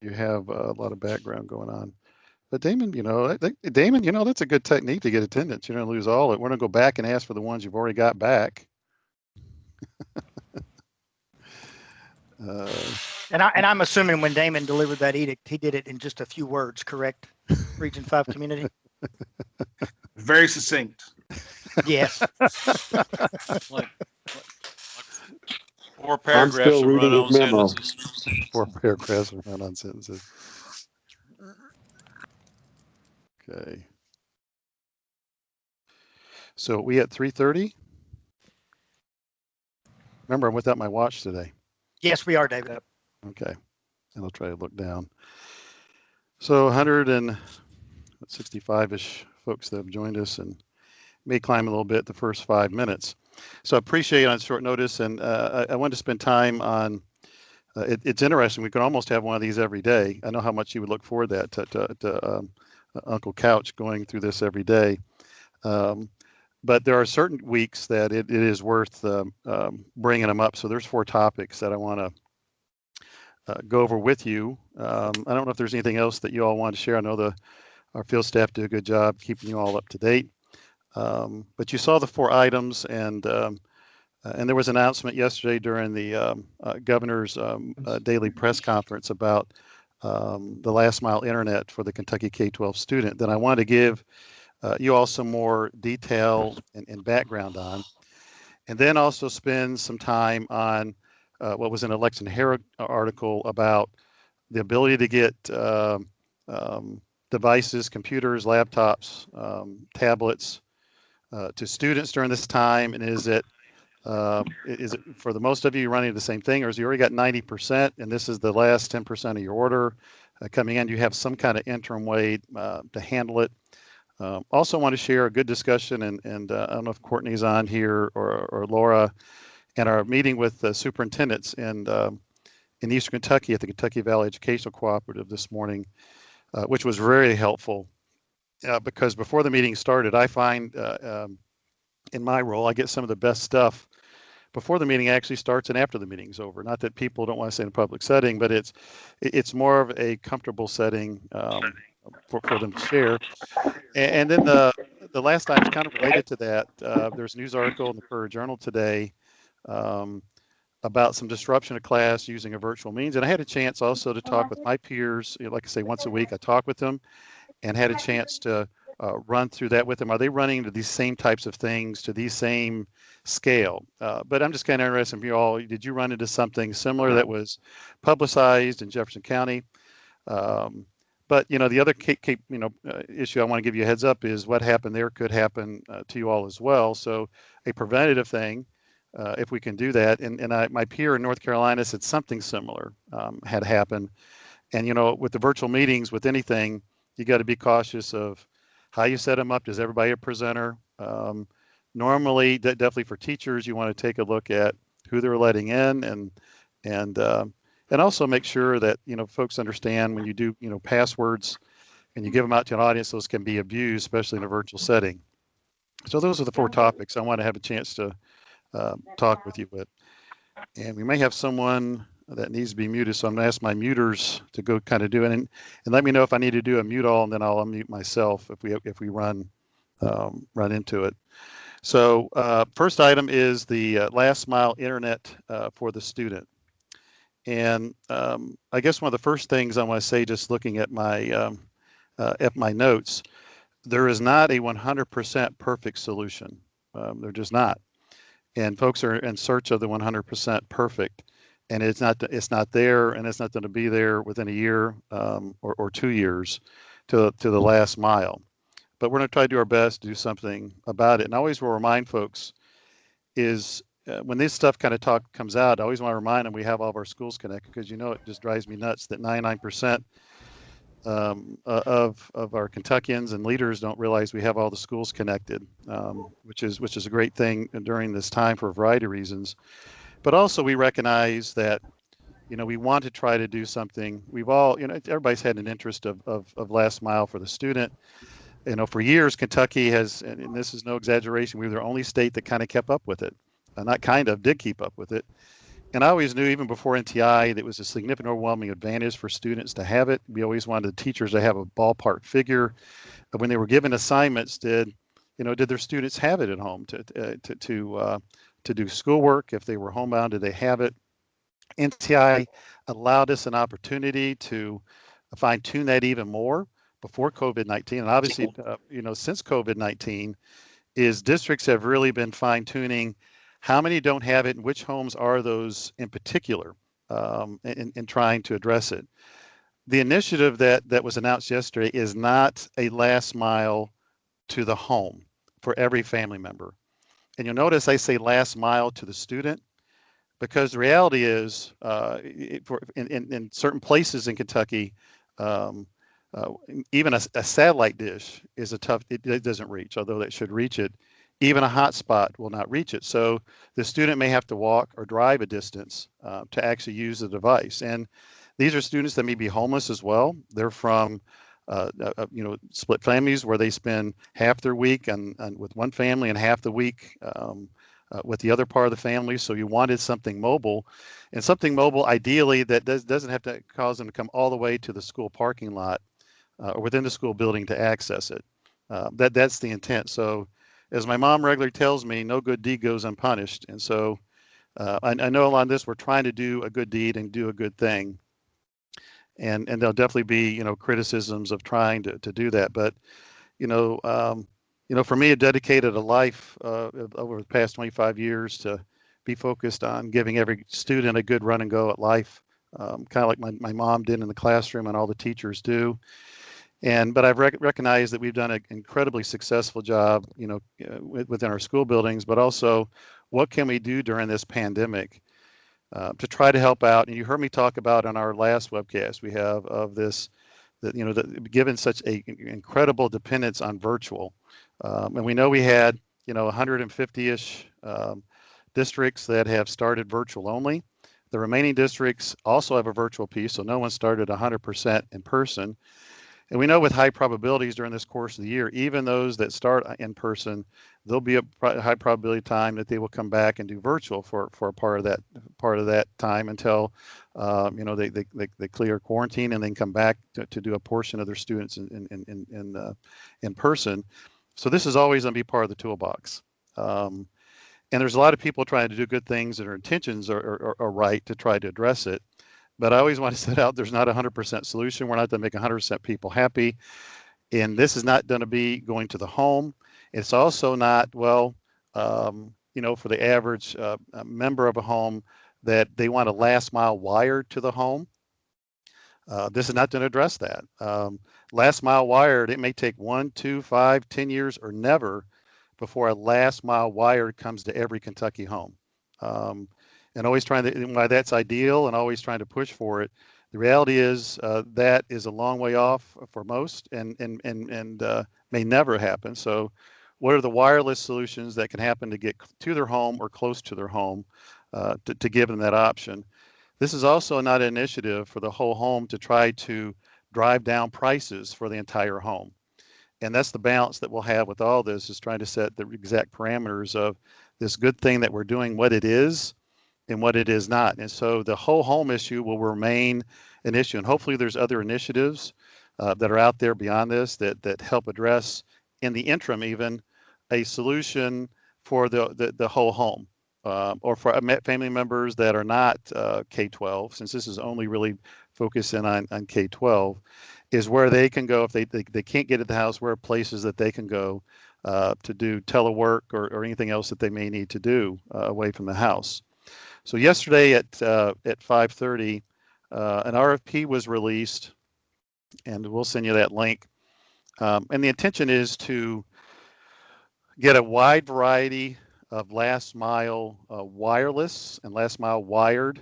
you have a lot of background going on. But Damon, Damon, that's a good technique to get attendance. You don't lose all of it. We're going to go back and ask for the ones you've already got back. And I'm assuming when Damon delivered that edict, he did it in just a few words, correct? Region 5 community. Very succinct. Yes. Like 4 paragraphs of run-on sentences. 4 paragraphs of run-on sentences. Okay. So we at 3:30? Remember, I'm without my watch today. Yes, we are, David. Okay. And I'll try to look down. So 165-ish folks that have joined us and may climb a little bit the first 5 minutes. So I appreciate it on short notice. And I wanted to spend time on, it's interesting. We could almost have one of these every day. I know how much you would look forward to that, to Uncle Couch going through this every day. But there are certain weeks that it is worth bringing them up. So there's 4 topics that I want to go over with you. I don't know if there's anything else that you all want to share. I know our field staff do a good job keeping you all up to date. But you saw the 4 items, and there was an announcement yesterday during the governor's daily press conference about the last mile internet for the Kentucky K-12 student. Then I wanted to give you all some more detail and background on, and then also spend some time on what was in a Lexington Herald article about the ability to get devices, computers, laptops, tablets to students during this time. And is it for the most of you running the same thing, or is you already got 90% and this is the last 10% of your order coming in? You have some kind of interim way to handle it. Also want to share a good discussion, and I don't know if Courtney's on here or Laura, and our meeting with the superintendents in Eastern Kentucky at the Kentucky Valley Educational Cooperative this morning, which was very helpful because before the meeting started, I find in my role, I get some of the best stuff before the meeting actually starts and after the meeting's over. Not that people don't want to say in a public setting, but it's more of a comfortable setting for them to share. And then the last item is kind of related to that. There's a news article in the Courier Journal today about some disruption of class using a virtual means. And I had a chance also to talk with my peers. Like I say, once a week, I talk with them and had a chance to run through that with them. Are they running into these same types of things to the same scale? But I'm just kind of interested in you all. Did you run into something similar that was publicized in Jefferson County? But the other issue I want to give you a heads up is what happened there could happen to you all as well. So a preventative thing, if we can do that. And my peer in North Carolina said something similar had happened. And with the virtual meetings, with anything, you got to be cautious of how you set them up. Does everybody a presenter? Normally, definitely for teachers, you want to take a look at who they're letting in, and also make sure that folks understand when you do passwords and you give them out to an audience, those can be abused, especially in a virtual setting. So those are the 4 topics I want to have a chance to talk with you with. And we may have someone that needs to be muted, so I'm going to ask my muters to go kind of do it, and let me know if I need to do a mute all, and then I'll unmute myself if we run into it. So first item is the last mile internet for the student. And I guess one of the first things I want to say, just looking at my notes, there is not a 100% perfect solution. They're just not. And folks are in search of the 100% perfect, and it's not there, and it's not going to be there within a year or 2 years to the last mile. But we're going to try to do our best to do something about it. And I always will remind folks is when this stuff kind of comes out, I always want to remind them we have all of our schools connected, because it just drives me nuts that 99% of our Kentuckians and leaders don't realize we have all the schools connected, which is a great thing during this time for a variety of reasons. But also we recognize that we want to try to do something. We've all everybody's had an interest of last mile for the student. For years Kentucky has, and this is no exaggeration, we were the only state that kind of kept up with it. Not kind of, did keep up with it. And I always knew, even before NTI, that it was a significant, overwhelming advantage for students to have it. We always wanted the teachers to have a ballpark figure of when they were given assignments. Did their students have it at home to do schoolwork? If they were homebound, did they have it? NTI allowed us an opportunity to fine tune that even more before COVID-19, and obviously, since COVID-19, is districts have really been fine tuning how many don't have it and which homes are those in particular, in trying to address it. The initiative that was announced yesterday is not a last mile to the home for every family member. And you'll notice I say last mile to the student, because the reality is, in certain places in Kentucky, um, even a satellite dish is it doesn't reach, although that should reach it. Even a hotspot will not reach it. So the student may have to walk or drive a distance to actually use the device. And these are students that may be homeless as well. They're from split families where they spend half their week with one family and half the week with the other part of the family. So you wanted something mobile, and something mobile ideally that doesn't have to cause them to come all the way to the school parking lot or within the school building to access it. That's the intent. So as my mom regularly tells me, no good deed goes unpunished. And so I know a lot of this, we're trying to do a good deed and do a good thing. And there'll definitely be, criticisms of trying to do that. But, for me, I dedicated a life over the past 25 years to be focused on giving every student a good run and go at life, kind of like my mom did in the classroom and all the teachers do. But I've recognized that we've done an incredibly successful job, within our school buildings, but also what can we do during this pandemic to try to help out. And you heard me talk about on our last webcast we have of this, that given such a incredible dependence on virtual, and we know we had 150-ish districts that have started virtual only. The remaining districts also have a virtual piece, so no one started 100% in person. And we know with high probabilities during this course of the year, even those that start in person, there'll be a high probability time that they will come back and do virtual for a part of that time until they clear quarantine and then come back to do a portion of their students in person. So this is always going to be part of the toolbox. And there's a lot of people trying to do good things and their intentions are right to try to address it. But I always want to set out there's not a 100% solution. We're not going to make 100% people happy. And this is not going to be going to the home. It's also not, for the average member of a home that they want a last mile wired to the home. This is not going to address that. Last mile wired, it may take 1, 2, 5, 10 years or never before a last mile wired comes to every Kentucky home. And always trying to, why that's ideal and always trying to push for it. The reality is that is a long way off for most and may never happen. So what are the wireless solutions that can happen to get to their home or close to their home to give them that option? This is also not an initiative for the whole home to try to drive down prices for the entire home. And that's the balance that we'll have with all this, is trying to set the exact parameters of this good thing that we're doing, what it is, and what it is not. And so the whole home issue will remain an issue. And hopefully there's other initiatives that are out there beyond this that help address, in the interim even, a solution for the whole home, or for family members that are not K-12, since this is only really focusing on K-12, is where they can go if they can't get at the house, where are places that they can go to do telework or anything else that they may need to do away from the house. So yesterday at 5:30, an RFP was released, and we'll send you that link. And the intention is to get a wide variety of last mile wireless and last mile wired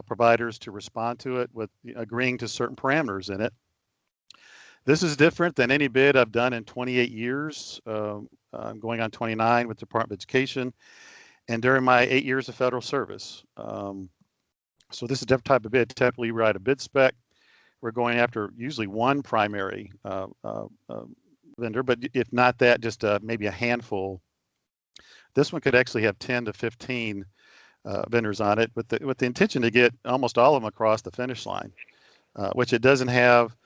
providers to respond to it with agreeing to certain parameters in it. This is different than any bid I've done in 28 years. I'm going on 29 with the Department of Education, and during my 8 years of federal service. So this is a different type of bid. Typically, we write a bid spec. We're going after usually one primary vendor, but if not that, just maybe a handful. This one could actually have 10 to 15 vendors on it with the intention to get almost all of them across the finish line, which it doesn't have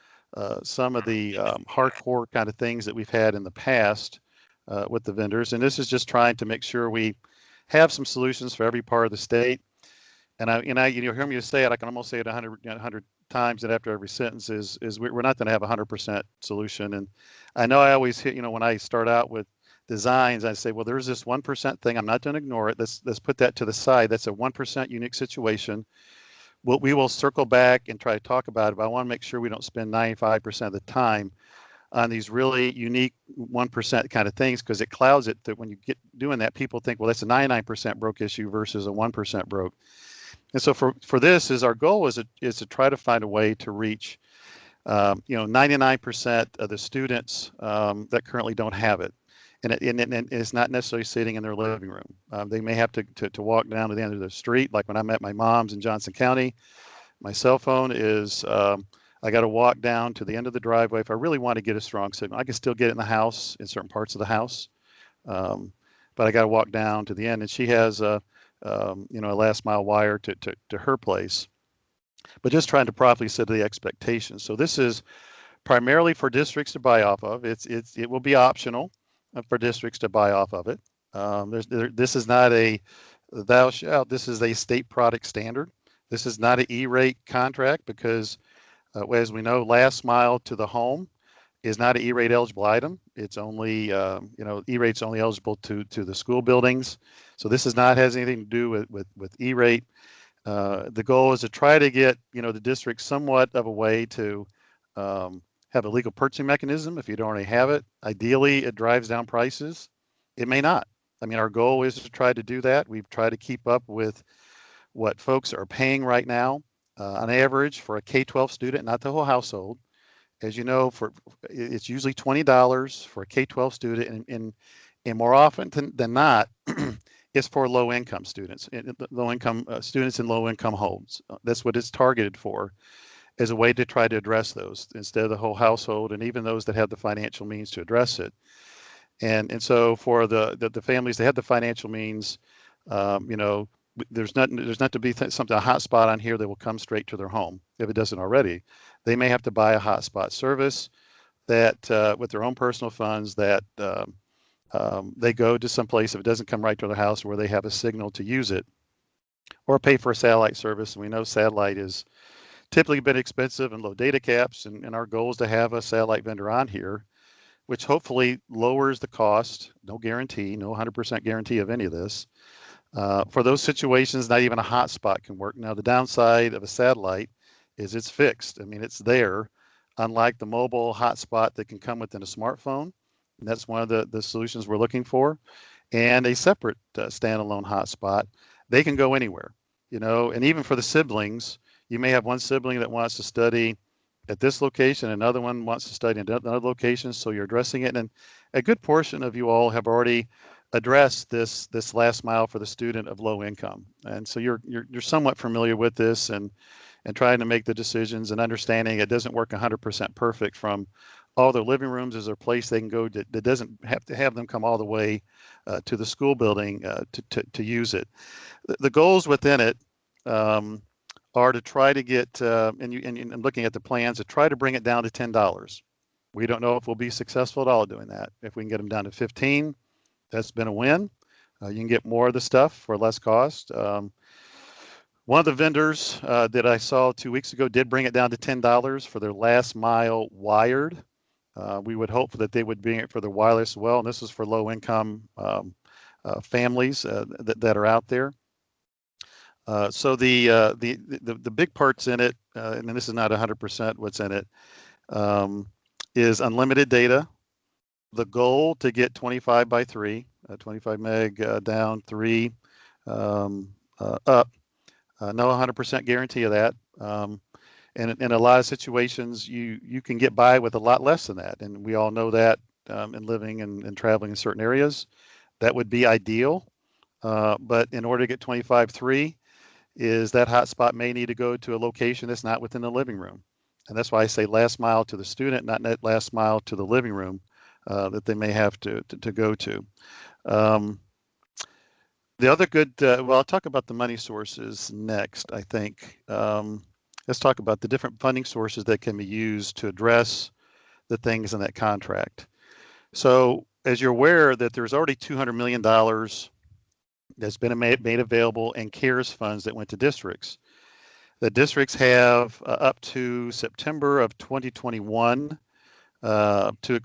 some of the hardcore kind of things that we've had in the past with the vendors. And this is just trying to make sure we have some solutions for every part of the state. And you hear me say it, I can almost say it 100 times, and after every sentence is we're not going to have a 100% solution. And I know I always hit, when I start out with designs, I say, well, there's this 1% thing. I'm not going to ignore it. Let's put that to the side. That's a 1% unique situation. We will circle back and try to talk about it, but I want to make sure we don't spend 95% of the time on these really unique 1% kind of things, because it clouds it, that when you get doing that, people think, well, that's a 99% broke issue versus a 1% broke. And so for this, our goal is to try to find a way to reach 99% of the students that currently don't have it. And it's not necessarily sitting in their living room. They may have to walk down to the end of the street. Like when I'm at my mom's in Johnson County, my cell phone is, I got to walk down to the end of the driveway. If I really want to get a strong signal, I can still get it in the house, in certain parts of the house. But I got to walk down to the end, and she has a last mile wire to her place. But just trying to properly set the expectations. So this is primarily for districts to buy off of. It will be optional for districts to buy off of it. This is not a thou shalt. This is a state product standard. This is not an E-rate contract, because as we know, last mile to the home is not an E-rate eligible item. It's only E-rate's only eligible to the school buildings. So this has anything to do with E-rate. The goal is to try to get the district somewhat of a way to have a legal purchasing mechanism if you don't already have it. Ideally, it drives down prices. It may not. I mean, our goal is to try to do that. We've tried to keep up with what folks are paying right now on average for a K-12 student, not the whole household. As you know, it's usually $20 for a K-12 student, and more often than not, it's for low-income students, students in low-income homes. That's what it's targeted for, as a way to try to address those instead of the whole household, and even those that have the financial means to address it. And so for the families that have the financial means, there's not to be something, a hotspot on here that will come straight to their home if it doesn't already. They may have to buy a hotspot service that with their own personal funds that they go to some place if it doesn't come right to their house where they have a signal to use it, or pay for a satellite service. And we know satellite is typically been expensive and low data caps, and our goal is to have a satellite vendor on here, which hopefully lowers the cost. No guarantee, no 100% guarantee of any of this. For those situations, not even a hotspot can work. Now, the downside of a satellite is it's fixed. I mean, it's there, unlike the mobile hotspot that can come within a smartphone. And that's one of the solutions we're looking for. And a separate standalone hotspot, they can go anywhere, and even for the siblings, you may have one sibling that wants to study at this location, another one wants to study in another location, so you're addressing it. And a good portion of you all have already addressed this last mile for the student of low income. And so you're somewhat familiar with this and trying to make the decisions and understanding it doesn't work 100% perfect from all their living rooms. Is there a place they can go that doesn't have to have them come all the way to the school building to use it. The goals within it are to try to get, and looking at the plans, to try to bring it down to $10. We don't know if we'll be successful at all doing that. If we can get them down to 15, that's been a win. You can get more of the stuff for less cost. One of the vendors that I saw 2 weeks ago did bring it down to $10 for their last mile wired. We would hope that they would bring it for the wireless as well. And this is for low income families that are out there. So the big parts in it, and this is not 100% what's in it, is unlimited data. The goal to get 25 by 3, 25 meg down, 3 up. No 100% guarantee of that. And in a lot of situations, you can get by with a lot less than that. And we all know that in living and traveling in certain areas. That would be ideal. But in order to get 25.3, is that hotspot may need to go to a location that's not within the living room. And that's why I say last mile to the student, not last mile to the living room that they may have to go to. The other good, well, I'll talk about the money sources next, I think. Let's talk about the different funding sources that can be used to address the things in that contract. So as you're aware that there's already $200 million that's been made available in CARES funds that went to districts. The districts have up to September of 2021 to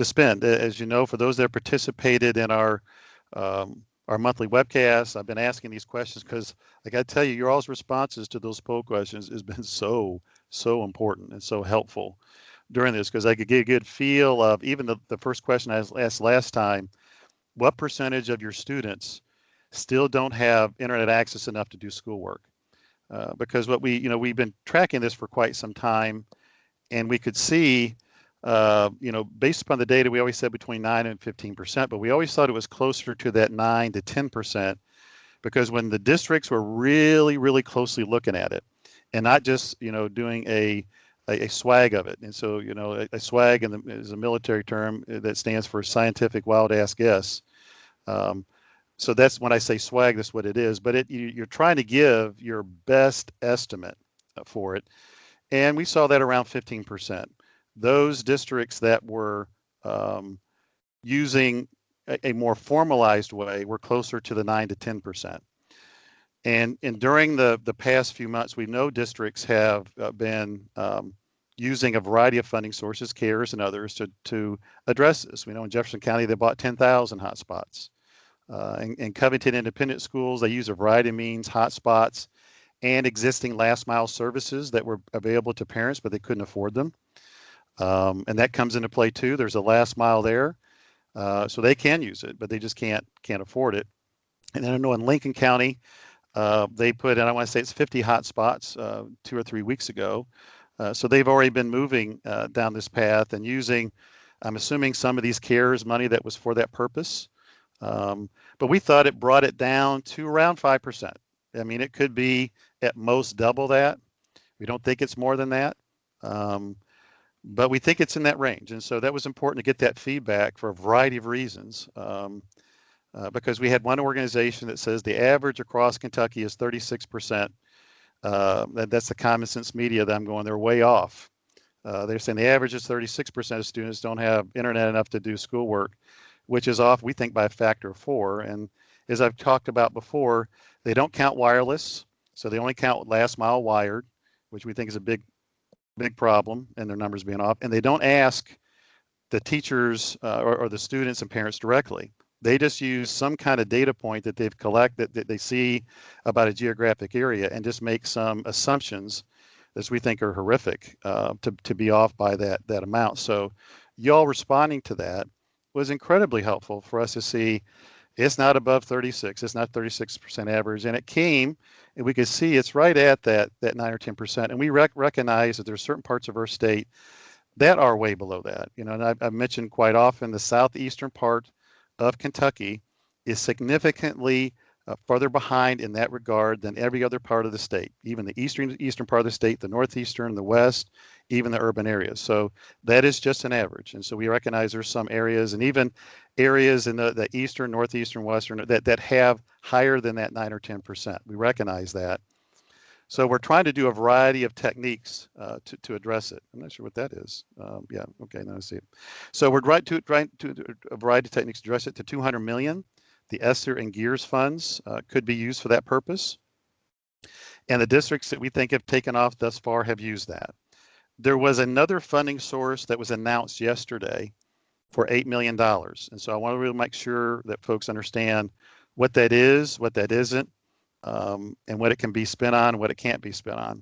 spend. As you know, for those that participated in our monthly webcast, I've been asking these questions because I got to tell you, your all's responses to those poll questions has been so important and so helpful during this, because I could get a good feel of even the first question I asked last time: what percentage of your students still don't have internet access enough to do schoolwork? Because what we've been tracking this for quite some time, and we could see, based upon the data, we always said between 9 and 15%, but we always thought it was closer to that 9 to 10%, because when the districts were really, really closely looking at it, and not just, doing a swag of it. And so, a swag is a military term that stands for scientific wild ass guess. So that's when I say swag, that's what it is. But you're trying to give your best estimate for it. And we saw that around 15%. Those districts that were using a more formalized way were closer to the 9 to 10%. And during the past few months, we know districts have been using a variety of funding sources, CARES and others, to address this. We know in Jefferson County, they bought 10,000 hotspots. In Covington Independent Schools, they use a variety of means, hotspots, and existing last mile services that were available to parents, but they couldn't afford them. And that comes into play too. There's a last mile there. So they can use it, but they just can't afford it. And then I know in Lincoln County, they put in, I want to say it's 50 hotspots 2 or 3 weeks ago. So they've already been moving down this path and using, I'm assuming, some of these CARES money that was for that purpose. But we thought it brought it down to around 5%. I mean, it could be at most double that. We don't think it's more than that. But we think it's in that range. And so that was important to get that feedback for a variety of reasons. Because we had one organization that says the average across Kentucky is 36%. That's the Common Sense Media that I'm going, they're way off. They're saying the average is 36% of students don't have internet enough to do schoolwork, which is off, we think, by a factor of 4. And as I've talked about before, they don't count wireless. So they only count last mile wired, which we think is a big problem, and their numbers being off. And they don't ask the teachers or the students and parents directly. They just use some kind of data point that they've collected, that they see about a geographic area, and just make some assumptions that we think are horrific to be off by that amount. So y'all responding to that was incredibly helpful for us to see it's not above 36. It's not 36% average. And it came, and we could see it's right at that 9 or 10%. And we recognize that there's certain parts of our state that are way below that. And I've mentioned quite often the southeastern part of Kentucky is significantly further behind in that regard than every other part of the state, even the eastern part of the state, the northeastern, the west, even the urban areas. So that is just an average. And so we recognize there's some areas, and even areas in the eastern, northeastern, western that have higher than that 9 or 10%. We recognize that. So we're trying to do a variety of techniques to address it. I'm not sure what that is. Yeah, okay, now I see it. So we're trying to a variety of techniques to address it to $200 million. The ESSER and GEARS funds could be used for that purpose. And the districts that we think have taken off thus far have used that. There was another funding source that was announced yesterday for $8 million. And so I want to really make sure that folks understand what that is, what that isn't, and what it can be spent on and what it can't be spent on.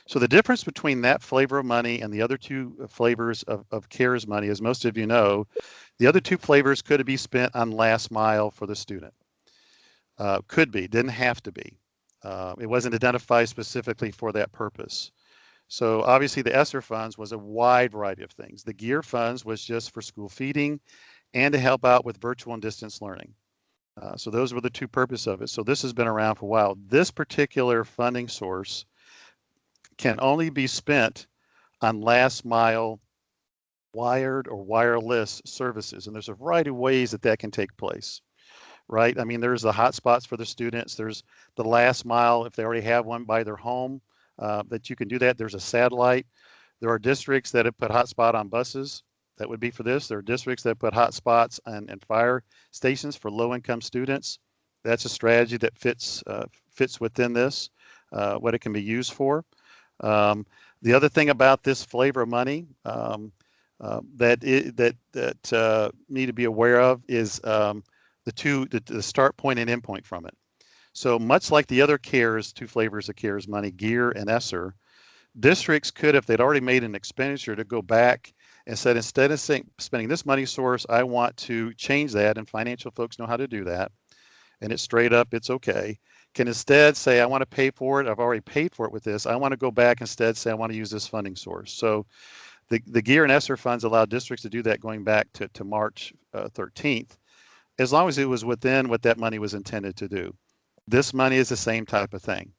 So the difference between that flavor of money and the other two flavors of CARES money, as most of you know, the other two flavors could be spent on last mile for the student. Could be, didn't have to be. It wasn't identified specifically for that purpose. So obviously the ESSER funds was a wide variety of things. The GEAR funds was just for school feeding and to help out with virtual and distance learning. So those were the two purposes of it. So this has been around for a while. This particular funding source can only be spent on last mile wired or wireless services. And there's a variety of ways that can take place. right? I mean, there's the hotspots for the students. There's the last mile if they already have one by their home that you can do that. There's a satellite. There are districts that have put hotspot on buses. That would be for this. There are districts that put hotspots and fire stations for low-income students. That's a strategy that fits within this, what it can be used for. The other thing about this flavor of money that need to be aware of is the start point and end point from it. So much like the other CARES, two flavors of CARES money, GEAR and ESSER, districts could, if they'd already made an expenditure, to go back and said, instead of spending this money source, I want to change that, and financial folks know how to do that, and it's straight up, it's okay. Can instead say, I want to pay for it. I've already paid for it with this. I want to go back instead, say, I want to use this funding source. So the GEAR and ESSER funds allow districts to do that going back to March 13th, as long as it was within what that money was intended to do. This money is the same type of thing.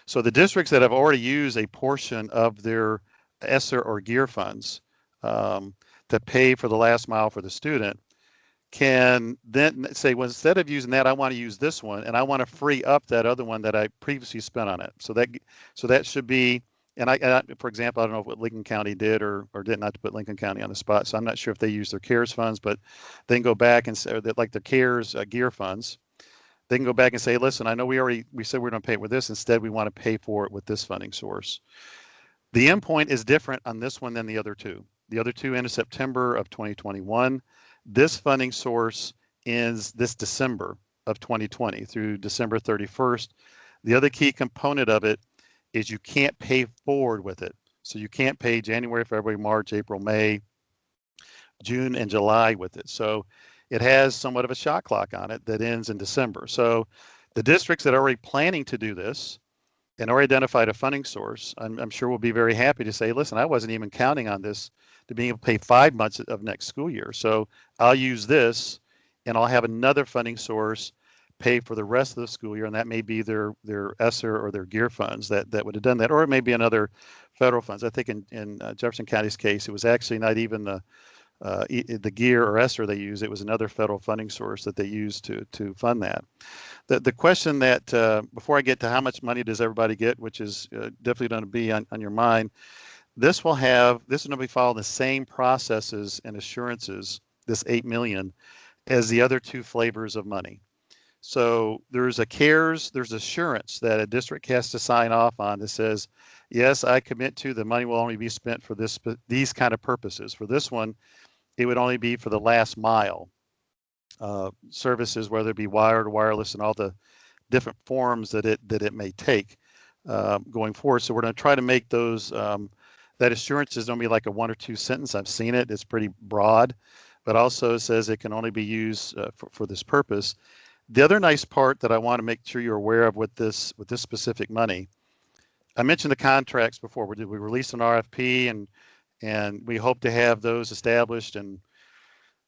So the districts that have already used a portion of their ESSER or GEAR funds to pay for the last mile for the student can then say, well, instead of using that, I want to use this one, and I want to free up that other one that I previously spent on it. So that should be, and I for example, I don't know what Lincoln County did or did not to put Lincoln County on the spot, so I'm not sure if they use their CARES funds, but they can go back and say that, like the CARES GEAR funds, they can go back and say, listen, I know we said we're going to pay it with this. Instead, we want to pay for it with this funding source. The endpoint is different on this one than the other two. The other two end of September of 2021. This funding source ends this December of 2020 through December 31st. The other key component of it is you can't pay forward with it. So you can't pay January, February, March, April, May, June, and July with it. So it has somewhat of a shot clock on it that ends in December. So the districts that are already planning to do this and already identified a funding source, I'm sure will be very happy to say, listen, I wasn't even counting on this to being able to pay 5 months of next school year. So I'll use this and I'll have another funding source pay for the rest of the school year. And that may be their ESSER or their GEAR funds that would have done that, or it may be another federal funds. I think in Jefferson County's case, it was actually not even the GEAR or ESSER they use. It was another federal funding source that they used to fund that. The question that, before I get to how much money does everybody get, which is definitely going to be on your mind, this is going to be following the same processes and assurances, this $8 million, as the other two flavors of money. So there's a CARES, there's assurance that a district has to sign off on that says, yes, I commit to the money will only be spent for these kind of purposes. For this one, it would only be for the last mile services, whether it be wired or wireless and all the different forms that it may take going forward. So we're going to try to make those, that assurances don't be like a 1 or 2 sentence. I've seen it. It's pretty broad, but also says it can only be used for this purpose. The other nice part that I want to make sure you're aware of with this specific money, I mentioned the contracts before. We released an RFP and we hope to have those established in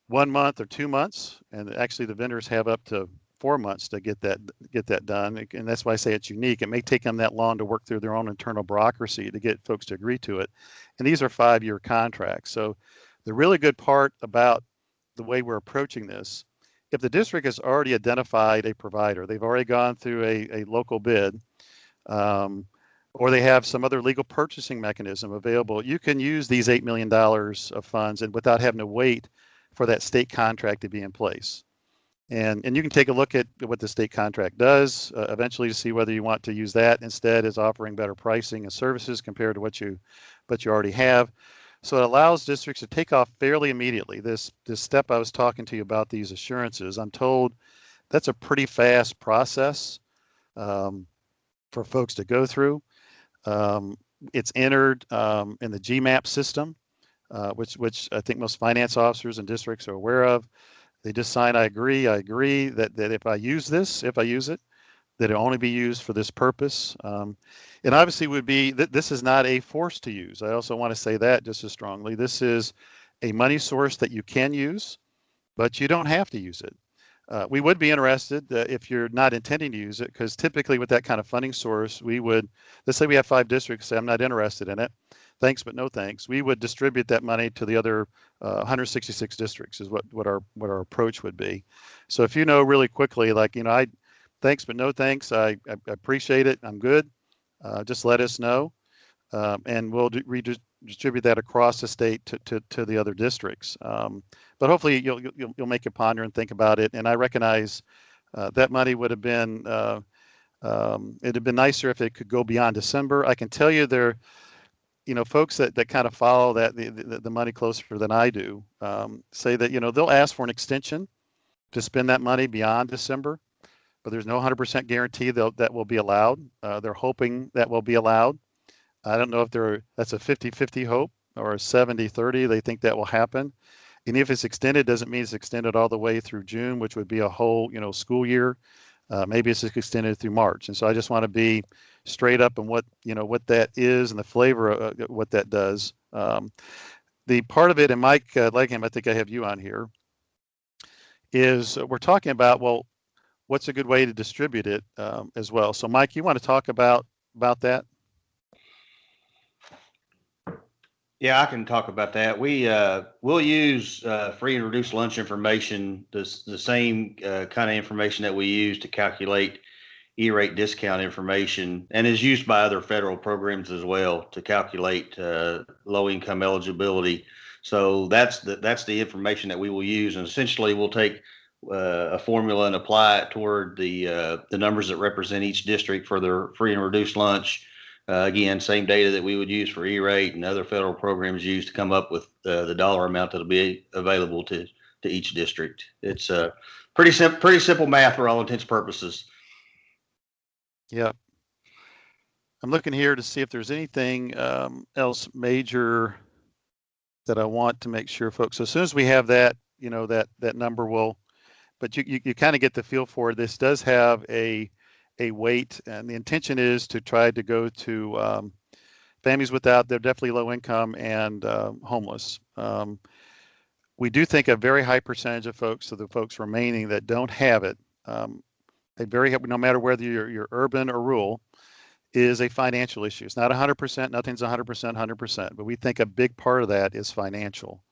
1 month or 2 months. And actually the vendors have up to 4 months to get that done. And that's why I say it's unique. It may take them that long to work through their own internal bureaucracy to get folks to agree to it. And these are 5-year contracts. So the really good part about the way we're approaching this, if the district has already identified a provider, they've already gone through a local bid, or they have some other legal purchasing mechanism available, you can use these $8 million of funds and without having to wait for that state contract to be in place. And you can take a look at what the state contract does eventually to see whether you want to use that instead as offering better pricing and services compared to what you already have. So it allows districts to take off fairly immediately. This step I was talking to you about, these assurances, I'm told that's a pretty fast process for folks to go through. It's entered in the GMAP system, which I think most finance officers and districts are aware of. They just sign, I agree that if I use it, that it only be used for this purpose. And obviously this is not a force to use. I also want to say that just as strongly. This is a money source that you can use, but you don't have to use it. We would be interested if you're not intending to use it, because typically with that kind of funding source, let's say we have 5 districts say, I'm not interested in it. thanks but no thanks. We would distribute that money to the other 166 districts is what our approach would be. So if you know really quickly, like, I thanks but no thanks, I appreciate it, I'm good, just let us know, and we'll redistribute that across the state to the other districts. But hopefully you'll make it ponder and think about it. And I recognize that money would have been it'd have been nicer if it could go beyond December. I can tell you there, folks that kind of follow the money closer than I do, say that, they'll ask for an extension to spend that money beyond December, but there's no 100% guarantee that will be allowed. They're hoping that will be allowed. I don't know if that's a 50-50 hope or a 70-30. They think that will happen. And if it's extended, doesn't mean it's extended all the way through June, which would be a whole, school year. Maybe it's extended through March. And so I just want to be straight up on what that is and the flavor of what that does. The part of it, and Mike Legham, I think I have you on here, is we're talking about, well, what's a good way to distribute it as well. So Mike, you want to talk about that? Yeah, I can talk about that. We'll use free and reduced lunch information, the same kind of information that we use to calculate E-rate discount information, and is used by other federal programs as well to calculate low-income eligibility. So that's the information that we will use, and essentially we'll take a formula and apply it toward the numbers that represent each district for their free and reduced lunch. Again, same data that we would use for E-rate and other federal programs use to come up with the dollar amount that'll be available to each district. It's pretty simple math for all intents and purposes. Yeah. I'm looking here to see if there's anything else major that I want to make sure folks, so as soon as we have that, that number will, but you kind of get the feel for it. This does have a weight, and the intention is to try to go to families without, they're definitely low income and homeless. We do think a very high percentage of folks, so the folks remaining that don't have it, no matter whether you're urban or rural, is a financial issue. It's not 100%, nothing's 100%, 100%, but we think a big part of that is financial.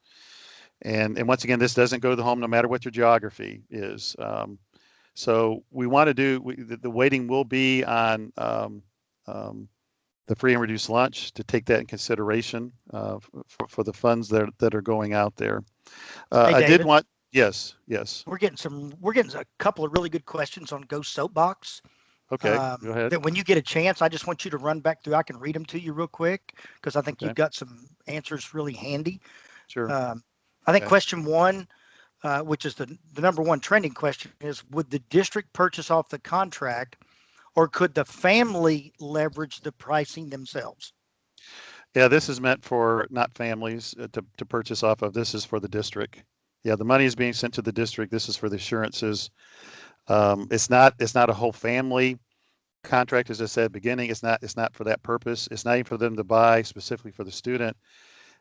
And once again, this doesn't go to the home no matter what your geography is. So we want to the weighting will be on the free and reduced lunch to take that in consideration for the funds that are going out there. Hey, I did want, yes. We're getting a couple of really good questions on Go Soapbox. Okay, go ahead. That when you get a chance, I just want you to run back through. I can read them to you real quick because I think you've got some answers really handy. Sure. I think question one, which is the number one trending question, is would the district purchase off the contract, or could the family leverage the pricing themselves? Yeah, this is meant for not families to purchase off of. This is for the district. Yeah, the money is being sent to the district. This is for the assurances. It's not a whole family contract, as I said at the beginning. It's not for that purpose. It's not even for them to buy specifically for the student.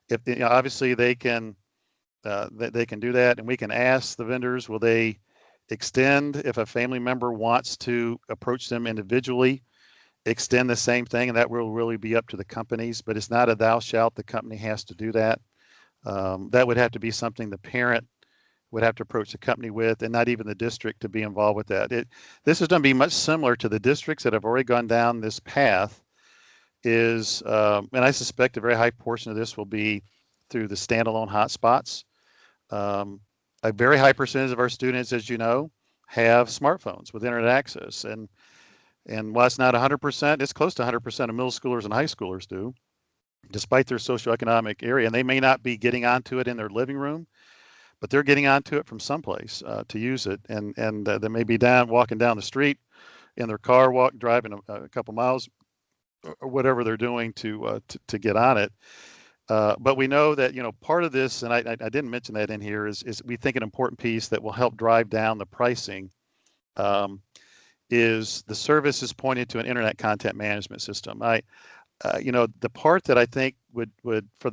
If obviously they can do that, and we can ask the vendors, will they extend if a family member wants to approach them individually, extend the same thing, and that will really be up to the companies. But it's not a thou shalt, the company has to do that. That would have to be something the parent would have to approach the company with, and not even the district to be involved with that. This is going to be much similar to the districts that have already gone down this path. And I suspect a very high portion of this will be through the standalone hotspots. A very high percentage of our students, as you know, have smartphones with internet access, and while it's not 100%, it's close to 100% of middle schoolers and high schoolers do, despite their socioeconomic area. And they may not be getting onto it in their living room, but they're getting onto it from someplace to use it. And they may be walking down the street in their car, driving a couple miles, or whatever they're doing to get on it. But we know that, part of this, and I didn't mention that in here, is we think an important piece that will help drive down the pricing is the service is pointed to an internet content management system. The part that I think would for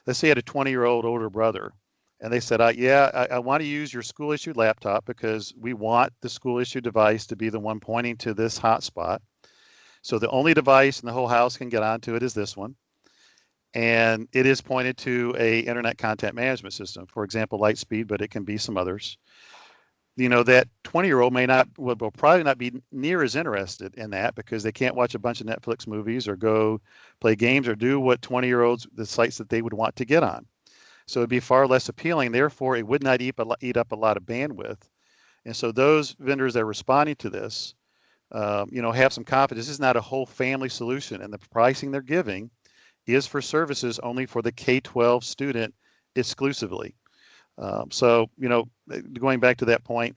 let's say I had a 20-year-old older brother, and they said, I want to use your school issued laptop because we want the school issued device to be the one pointing to this hotspot. So the only device in the whole house can get onto it is this one. and it is pointed to a internet content management system, for example, Lightspeed, but it can be some others. That 20-year-old will probably not be near as interested in that because they can't watch a bunch of Netflix movies or go play games or do what 20-year-olds, the sites that they would want to get on. So it'd be far less appealing. Therefore, it would not eat up a lot of bandwidth. And so those vendors that are responding to this, have some confidence. This is not a whole family solution, and the pricing they're giving is for services only for the K-12 student exclusively. So, going back to that point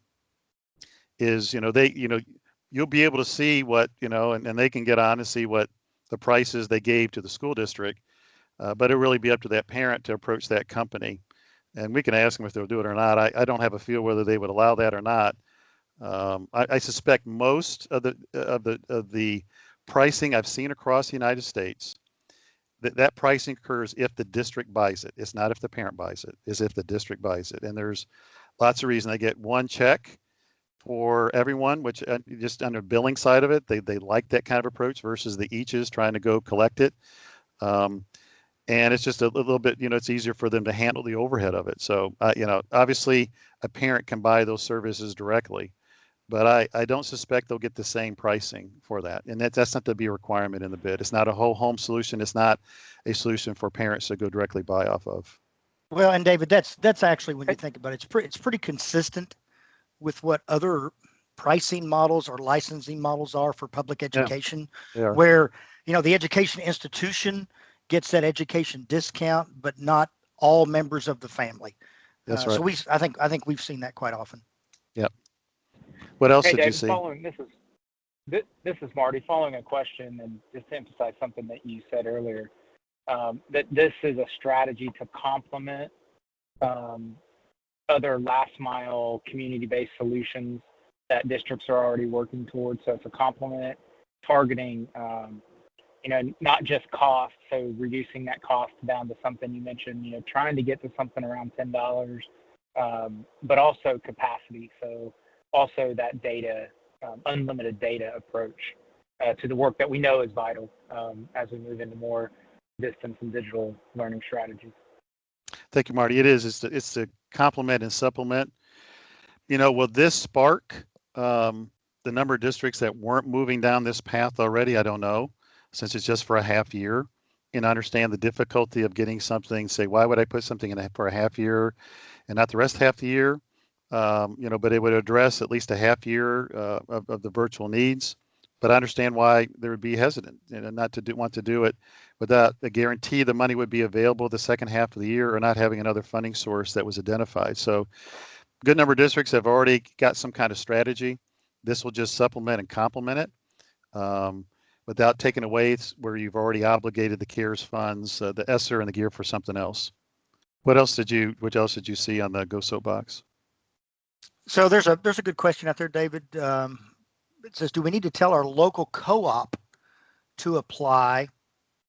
is, you'll be able to see what, and they can get on and see what the prices they gave to the school district, but it'll really be up to that parent to approach that company. And we can ask them if they'll do it or not. I don't have a feel whether they would allow that or not. I suspect most of the pricing I've seen across the United States, that pricing occurs if the district buys it. It's not if the parent buys it. It's if the district buys it. And there's lots of reasons. They get one check for everyone, which just on the billing side of it, they like that kind of approach versus the eaches trying to go collect it. And it's just a little bit, it's easier for them to handle the overhead of it. So, obviously a parent can buy those services directly, but I don't suspect they'll get the same pricing for that. And that's not to be a requirement in the bid. It's not a whole home solution. It's not a solution for parents to go directly buy off of. Well, and David, that's actually, when you think about it, it's pretty consistent with what other pricing models or licensing models are for public education, where, the education institution gets that education discount, but not all members of the family. That's right. So I think we've seen that quite often. Yep. What else did David, you see? This is Marty, following a question, and just to emphasize something that you said earlier, that this is a strategy to complement other last mile community-based solutions that districts are already working towards. So it's a complement targeting, not just cost, so reducing that cost down to something you mentioned, trying to get to something around $10, but also capacity. So also that data, unlimited data approach to the work that we know is vital as we move into more distance and digital learning strategies. Thank you, Marty. It's to complement and supplement. Will this spark the number of districts that weren't moving down this path already? I don't know, since it's just for a half year. And understand the difficulty of getting something, say, why would I put something in for a half year and not the rest half the year? But it would address at least a half year of the virtual needs. But I understand why they would be hesitant and not to want to do it without a guarantee the money would be available the second half of the year or not having another funding source that was identified. So a good number of districts have already got some kind of strategy. This will just supplement and complement it without taking away where you've already obligated the CARES funds, the ESSER and the GEAR for something else. What else did you see on the Go Soapbox? So there's a good question out there, David. It says, do we need to tell our local co-op to apply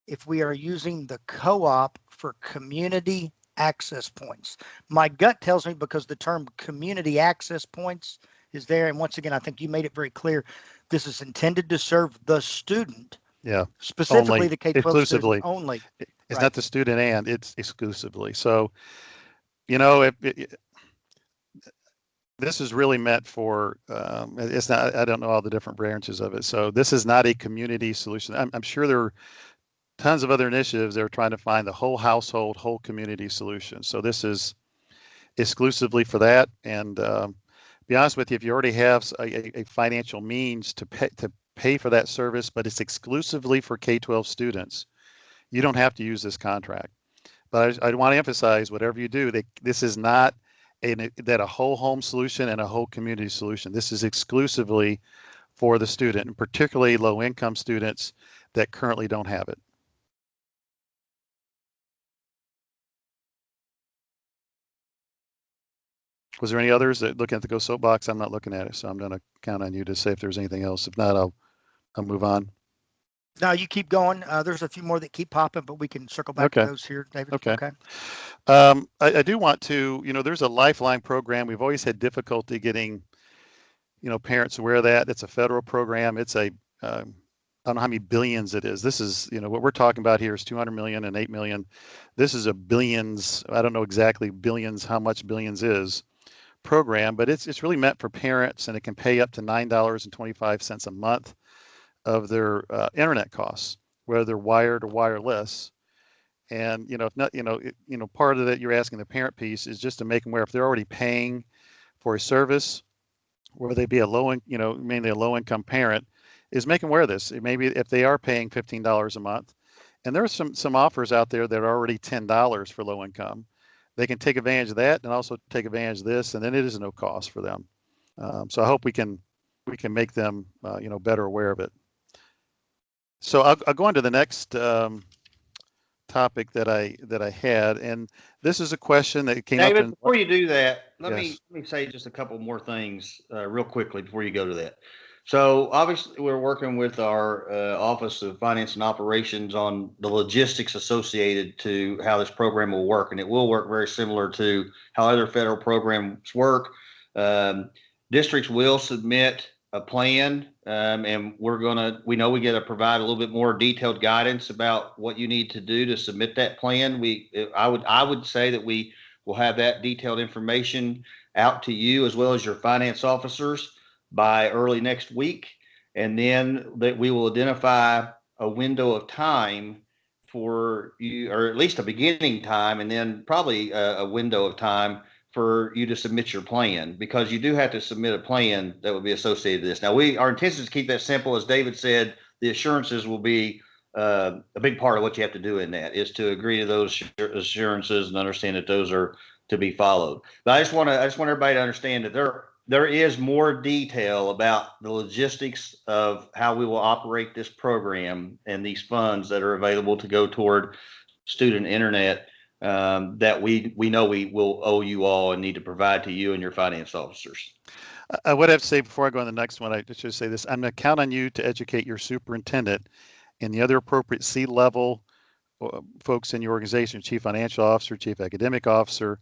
if we are using the co-op for community access points? My gut tells me because the term community access points is there. And once again, I think you made it very clear. This is intended to serve the student. Yeah. Specifically only, the K-12 student only. It's right. Not the student and it's exclusively. So, this is really meant for, it's not, I don't know all the different branches of it. So this is not a community solution. I'm sure there are tons of other initiatives that are trying to find the whole household, whole community solution. So this is exclusively for that. And be honest with you, if you already have a financial means to pay for that service, but it's exclusively for K-12 students, you don't have to use this contract. But I want to emphasize, whatever you do, this is not a whole home solution and a whole community solution. This is exclusively for the student, and particularly low-income students that currently don't have it. Was there any others that looking at the Go Soapbox? I'm not looking at it, so I'm going to count on you to say if there's anything else. If not, I'll move on. No, you keep going. There's a few more that keep popping, but we can circle back to those here, David. Okay. I do want to, there's a Lifeline program. We've always had difficulty getting, parents aware of that. It's a federal program. It's a don't know how many billions it is. This is, what we're talking about here is 200 million and 8 million. This is a billions. I don't know exactly billions, how much billions is program, but it's really meant for parents, and it can pay up to $9.25 a month of their internet costs, whether they're wired or wireless. And if not, part of that you're asking the parent piece is just to make them aware if they're already paying for a service, whether they be mainly a low income parent, is make them aware of this. Maybe if they are paying $15 a month, and there's some offers out there that are already $10 for low income, they can take advantage of that and also take advantage of this, and then it is no cost for them. So I hope we can make them better aware of it. So I'll go on to the next topic that I had, and this is a question that came David, up. Before you do that, let Yes. me say just a couple more things real quickly before you go to that. So obviously, we're working with our Office of Finance and Operations on the logistics associated to how this program will work, and it will work very similar to how other federal programs work. Districts will submit a plan, and we know we got to provide a little bit more detailed guidance about what you need to do to submit that plan. I would say that we will have that detailed information out to you as well as your finance officers by early next week, and then that we will identify a window of time for you, or at least a beginning time, and then probably a window of time for you to submit your plan, because you do have to submit a plan that will be associated with this. Now, our intention is to keep that simple. As David said, the assurances will be a big part of what you have to do in that, is to agree to those assurances and understand that those are to be followed. But I just want everybody to understand that there is more detail about the logistics of how we will operate this program and these funds that are available to go toward student internet that we know we will owe you all and need to provide to you and your finance officers. I would have to say before I go on the next one, I should say this: I'm going to count on you to educate your superintendent and the other appropriate C-level folks in your organization, chief financial officer, chief academic officer.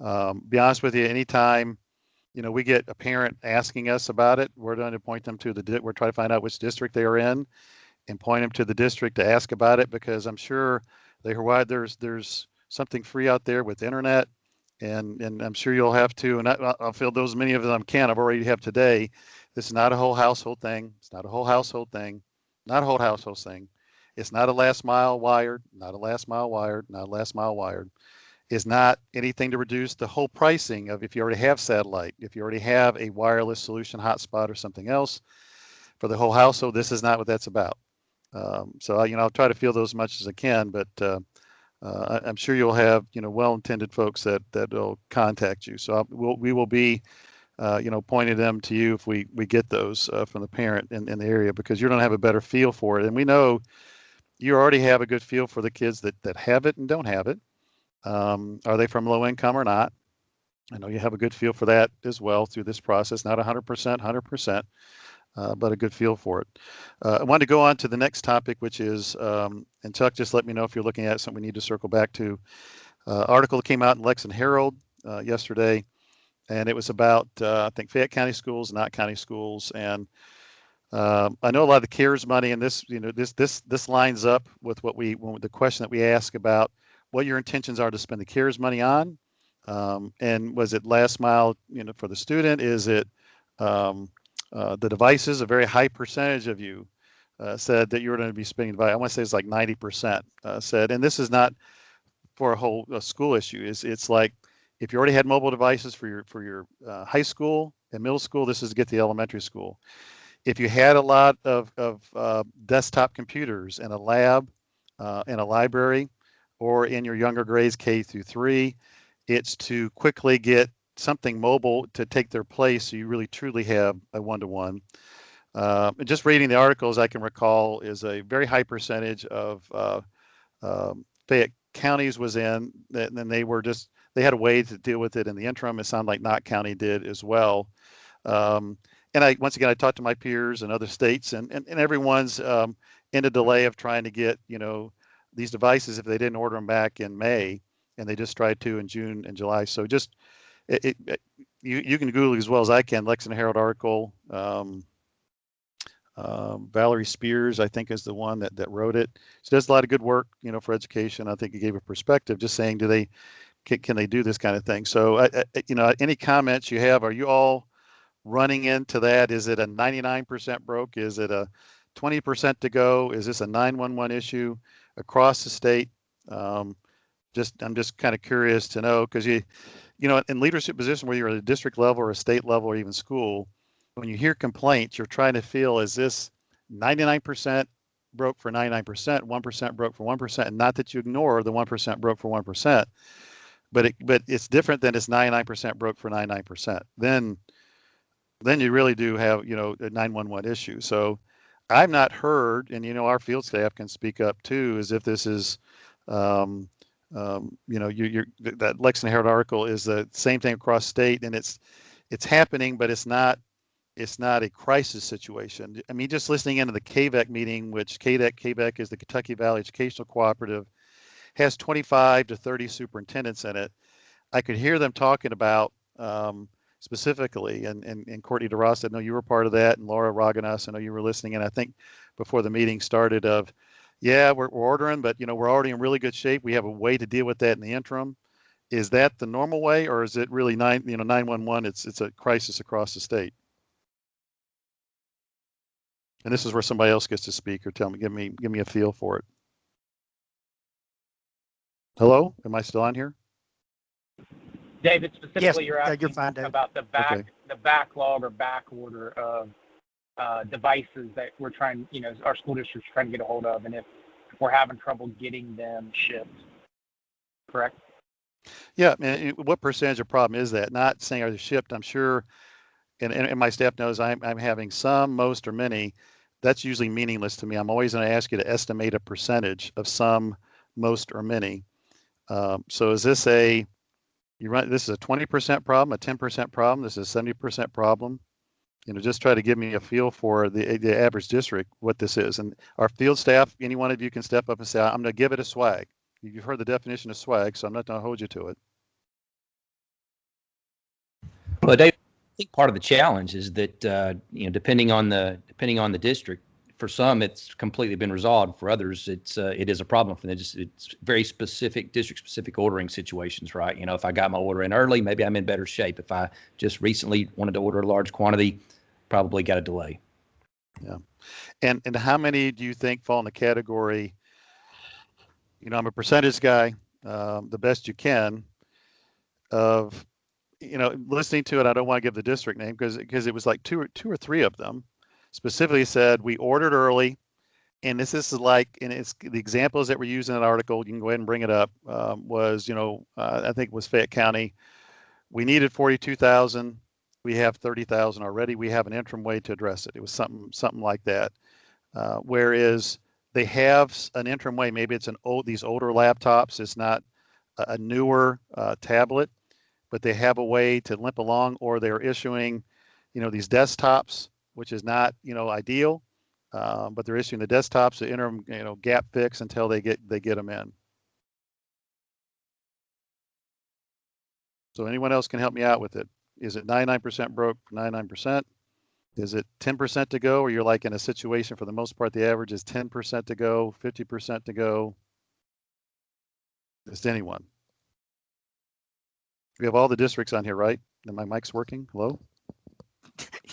Be honest with you, anytime we get a parent asking us about it, we're going to point them to we're trying to find out which district they are in and point them to the district to ask about it, because I'm sure they hear why there's something free out there with internet, and I'm sure you'll have to, and I'll fill those many of them I can. I've already have today. This is not a whole household thing. It's not a whole household thing. Not a whole household thing. It's not a last mile wired. Not a last mile wired. Not a last mile wired. Is not anything to reduce the whole pricing of if you already have satellite, if you already have a wireless solution hotspot or something else for the whole household. This is not what that's about. So I'll try to fill those as much as I can, but I'm sure you'll have well-intended folks that will contact you. So we will be pointing them to you if we get those from the parent in the area, because you're going to have a better feel for it. And we know you already have a good feel for the kids that have it and don't have it. Are they from low income or not? I know you have a good feel for that as well through this process. Not 100%, but a good feel for it. I wanted to go on to the next topic, which is, and Chuck, just let me know if you're looking at something we need to circle back to. Article that came out in Lexington Herald yesterday, and it was about, I think, Fayette County schools, not county schools. And I know a lot of the CARES money, and this lines up with the question that we ask about what your intentions are to spend the CARES money on. And was it last mile, for the student? Is it the devices? A very high percentage of you said that you were going to be spending device. I want to say it's like 90% said, and this is not for a whole school issue. It's like if you already had mobile devices for your high school and middle school, this is to get the elementary school. If you had a lot of desktop computers in a lab, in a library, or in your younger grades K through 3, it's to quickly get something mobile to take their place, so you really truly have a one-to-one. Just reading the articles, I can recall is a very high percentage of Fayette counties was in, and then they had a way to deal with it in the interim. It sounded like Knott County did as well. And I talked to my peers in other states, and everyone's in a delay of trying to get these devices if they didn't order them back in May, and they just tried to in June and July. So just you can Google as well as I can, Lexington Herald article. Valerie Spears, I think, is the one that wrote it. She does a lot of good work, for education. I think it gave a perspective, just saying, can they do this kind of thing? So, any comments you have? Are you all running into that? Is it a 99% broke? Is it a 20% to go? Is this a 911 issue across the state? I'm just kind of curious to know, because in leadership position, whether you're at a district level or a state level or even school, when you hear complaints, you're trying to feel, is this 99% broke for 99%, 1% broke for 1%, and not that you ignore the 1% broke for 1%, but it's different than it's 99% broke for 99%. Then you really do have, a 911 issue. So I've not heard, and our field staff can speak up too, as if this is, that Lexington Herald article is the same thing across state, and it's happening, but it's not a crisis situation. I mean, just listening into the KVEC meeting, which KVEC is the Kentucky Valley Educational Cooperative, has 25 to 30 superintendents in it. I could hear them talking about specifically, and Courtney DeRoss, I know you were part of that, and Laura Raganas, I know you were listening, and I think before the meeting started we're ordering, but we're already in really good shape. We have a way to deal with that in the interim. Is that the normal way, or is it really 911? It's a crisis across the state? And this is where somebody else gets to speak or give me a feel for it. Hello, am I still on here? David, specifically, Yes, you're asking you're fine, David. about the backlog or back order of devices that we're trying, our school district's trying to get a hold of, and if we're having trouble getting them shipped. Correct? Yeah, and what percentage of problem is that? Not saying are they shipped. I'm sure, and my staff knows I'm having some, most, or many. That's usually meaningless to me. I'm always going to ask you to estimate a percentage of some, most, or many. So is this this is a 20% problem, a 10% problem? This is a 70% problem? Just try to give me a feel for the average district, what this is. And our field staff, any one of you can step up and say, I'm going to give it a swag. You've heard the definition of swag, so I'm not going to hold you to it. Well, Dave, I think part of the challenge is that depending on the district, for some it's completely been resolved. For others, it is a problem for them. It's very specific district specific ordering situations, right? If I got my order in early, maybe I'm in better shape. If I just recently wanted to order a large quantity, probably got a delay. Yeah, and how many do you think fall in the category? I'm a percentage guy, the best you can, of listening to it. I don't want to give the district name because it was like two or three of them specifically said we ordered early, and this is like, and it's the examples that were used in that article. You can go ahead and bring it up. Was I think it was Fayette County. We needed 42,000. We have 30,000 already. We have an interim way to address it. It was something like that. Whereas they have an interim way. Maybe it's these older laptops. It's not a newer tablet, but they have a way to limp along, or they're issuing, these desktops, which is not, ideal, but they're issuing the desktops, the interim, gap fix until they get them in. So anyone else can help me out with it. Is it 99% broke for 99%? Is it 10% to go, or you're like in a situation for the most part, the average is 10% to go, 50% to go? Just anyone. We have all the districts on here, right? And my mic's working. Hello?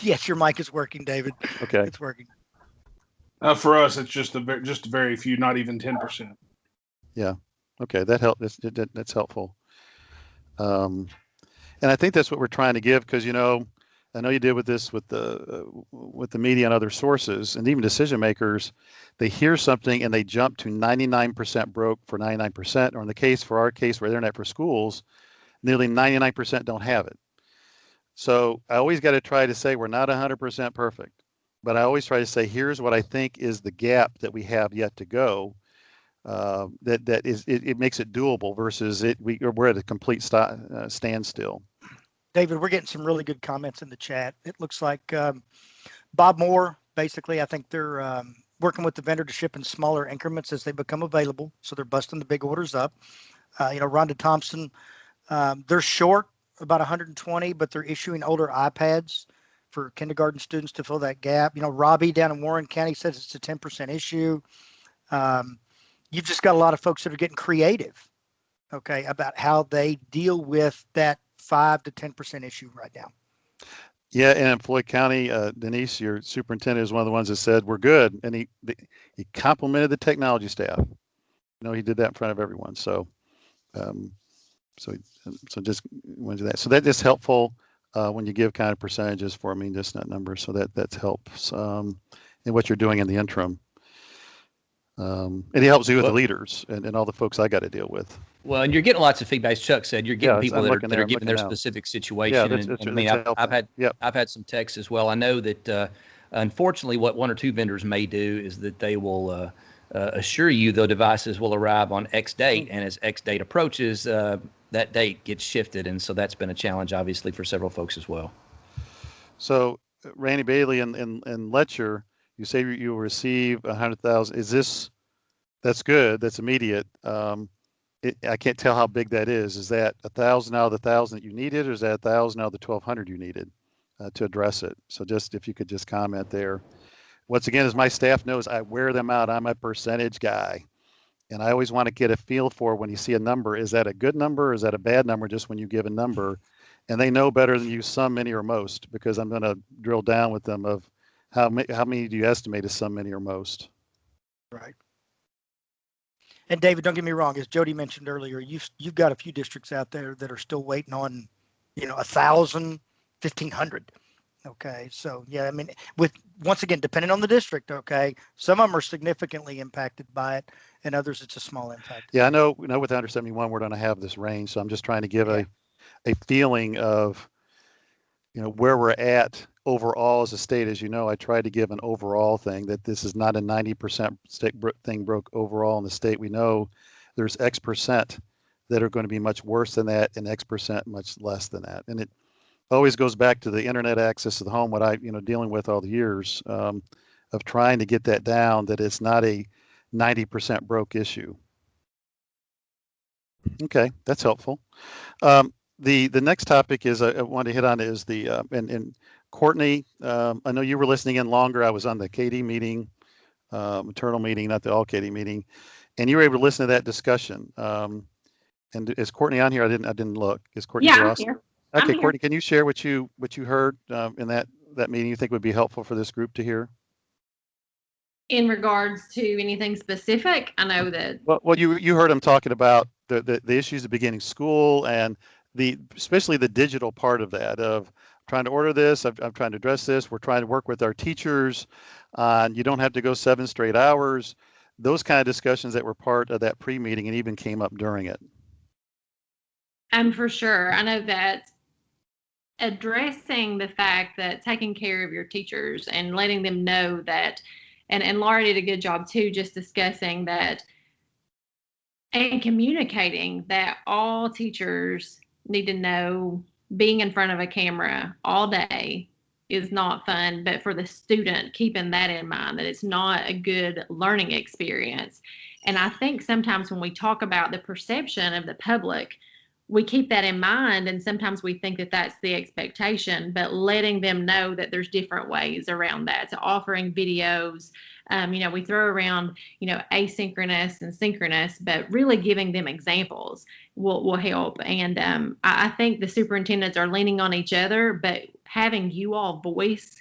Yes, your mic is working, David. Okay. It's working. For us, it's just a very few, not even 10%. Yeah. Okay. That helped. That's helpful. And I think that's what we're trying to give, because, I know you did with this, with the media and other sources, and even decision makers, they hear something and they jump to 99% broke for 99%, or in the case for our case for Internet for Schools, nearly 99% don't have it. So I always got to try to say we're not 100% perfect, but I always try to say, here's what I think is the gap that we have yet to go. That is, it makes it doable versus we're at a complete standstill. David, we're getting some really good comments in the chat. It looks like Bob Moore, basically, I think they're working with the vendor to ship in smaller increments as they become available. So they're busting the big orders up. Rhonda Thompson, they're short about 120, but they're issuing older iPads for kindergarten students to fill that gap. Robbie down in Warren County says it's a 10% issue. You've just got a lot of folks that are getting creative, okay, about how they deal with that 5 to 10% issue right now. Yeah, and in Floyd County, Denise, your superintendent, is one of the ones that said we're good, and he complimented the technology staff. He did that in front of everyone. So, so just want to do that. So that is helpful when you give kind of percentages for just not numbers. So that helps in what you're doing in the interim. And it helps you with the leaders and all the folks I got to deal with. Well, and you're getting lots of feedback. As Chuck said, you're getting people that are giving their now. specific situation. I've had some texts as well. I know that unfortunately, what one or two vendors may do is that they will assure you the devices will arrive on X date, and as X date approaches, that date gets shifted, and so that's been a challenge, obviously, for several folks as well. So, Randy Bailey and Letcher, you say you will receive 100,000. That's good. That's immediate. I can't tell how big that is. Is that 1,000 out of the 1,000 that you needed, or is that 1,000 out of the 1,200 you needed to address it? So just if you could just comment there. Once again, as my staff knows, I wear them out. I'm a percentage guy, and I always want to get a feel for when you see a number. Is that a good number, or is that a bad number? Just when you give a number, and they know better than you, some, many, or most, because I'm going to drill down with them of how many do you estimate is some, many, or most? Right. And David, don't get me wrong. As Jody mentioned earlier, you've got a few districts out there that are still waiting on, 1,000, 1,500. Okay. So yeah, once again, depending on the district. Okay. Some of them are significantly impacted by it, and others it's a small impact. Yeah, I know. With under 71, we're going to have this range. So I'm just trying to give a feeling of, where we're at overall as a state. As you know, I tried to give an overall thing that this is not a 90% thing broke overall in the state. We know there's X percent that are going to be much worse than that, and X percent much less than that. And it always goes back to the internet access to the home, what I, dealing with all the years of trying to get that down, that it's not a 90% broke issue. Okay, that's helpful. The next topic is I want to hit on is the and Courtney. I know you were listening in longer. I was on the KD meeting, maternal meeting, not the all KD meeting, and you were able to listen to that discussion. And is Courtney on here? I didn't look. Is Courtney? Yeah, I'm here. Okay, I'm Courtney, can you share what you heard in that meeting? You think would be helpful for this group to hear? In regards to anything specific, I know that. Well, you heard him talking about the issues of beginning school and especially the digital part of that, of trying to order this. I'm trying to address this. We're trying to work with our teachers. You don't have to go 7 straight hours. Those kind of discussions that were part of that pre-meeting and even came up during it. And for sure, I know that addressing the fact that taking care of your teachers and letting them know that, and Laura did a good job too, just discussing that and communicating that all teachers need to know being in front of a camera all day is not fun, but for the student, keeping that in mind, that it's not a good learning experience. And I think sometimes when we talk about the perception of the public, we keep that in mind, and sometimes we think that that's the expectation, but letting them know that there's different ways around that. So offering videos, we throw around, asynchronous and synchronous, but really giving them examples will help. And I think the superintendents are leaning on each other, but having you all voice,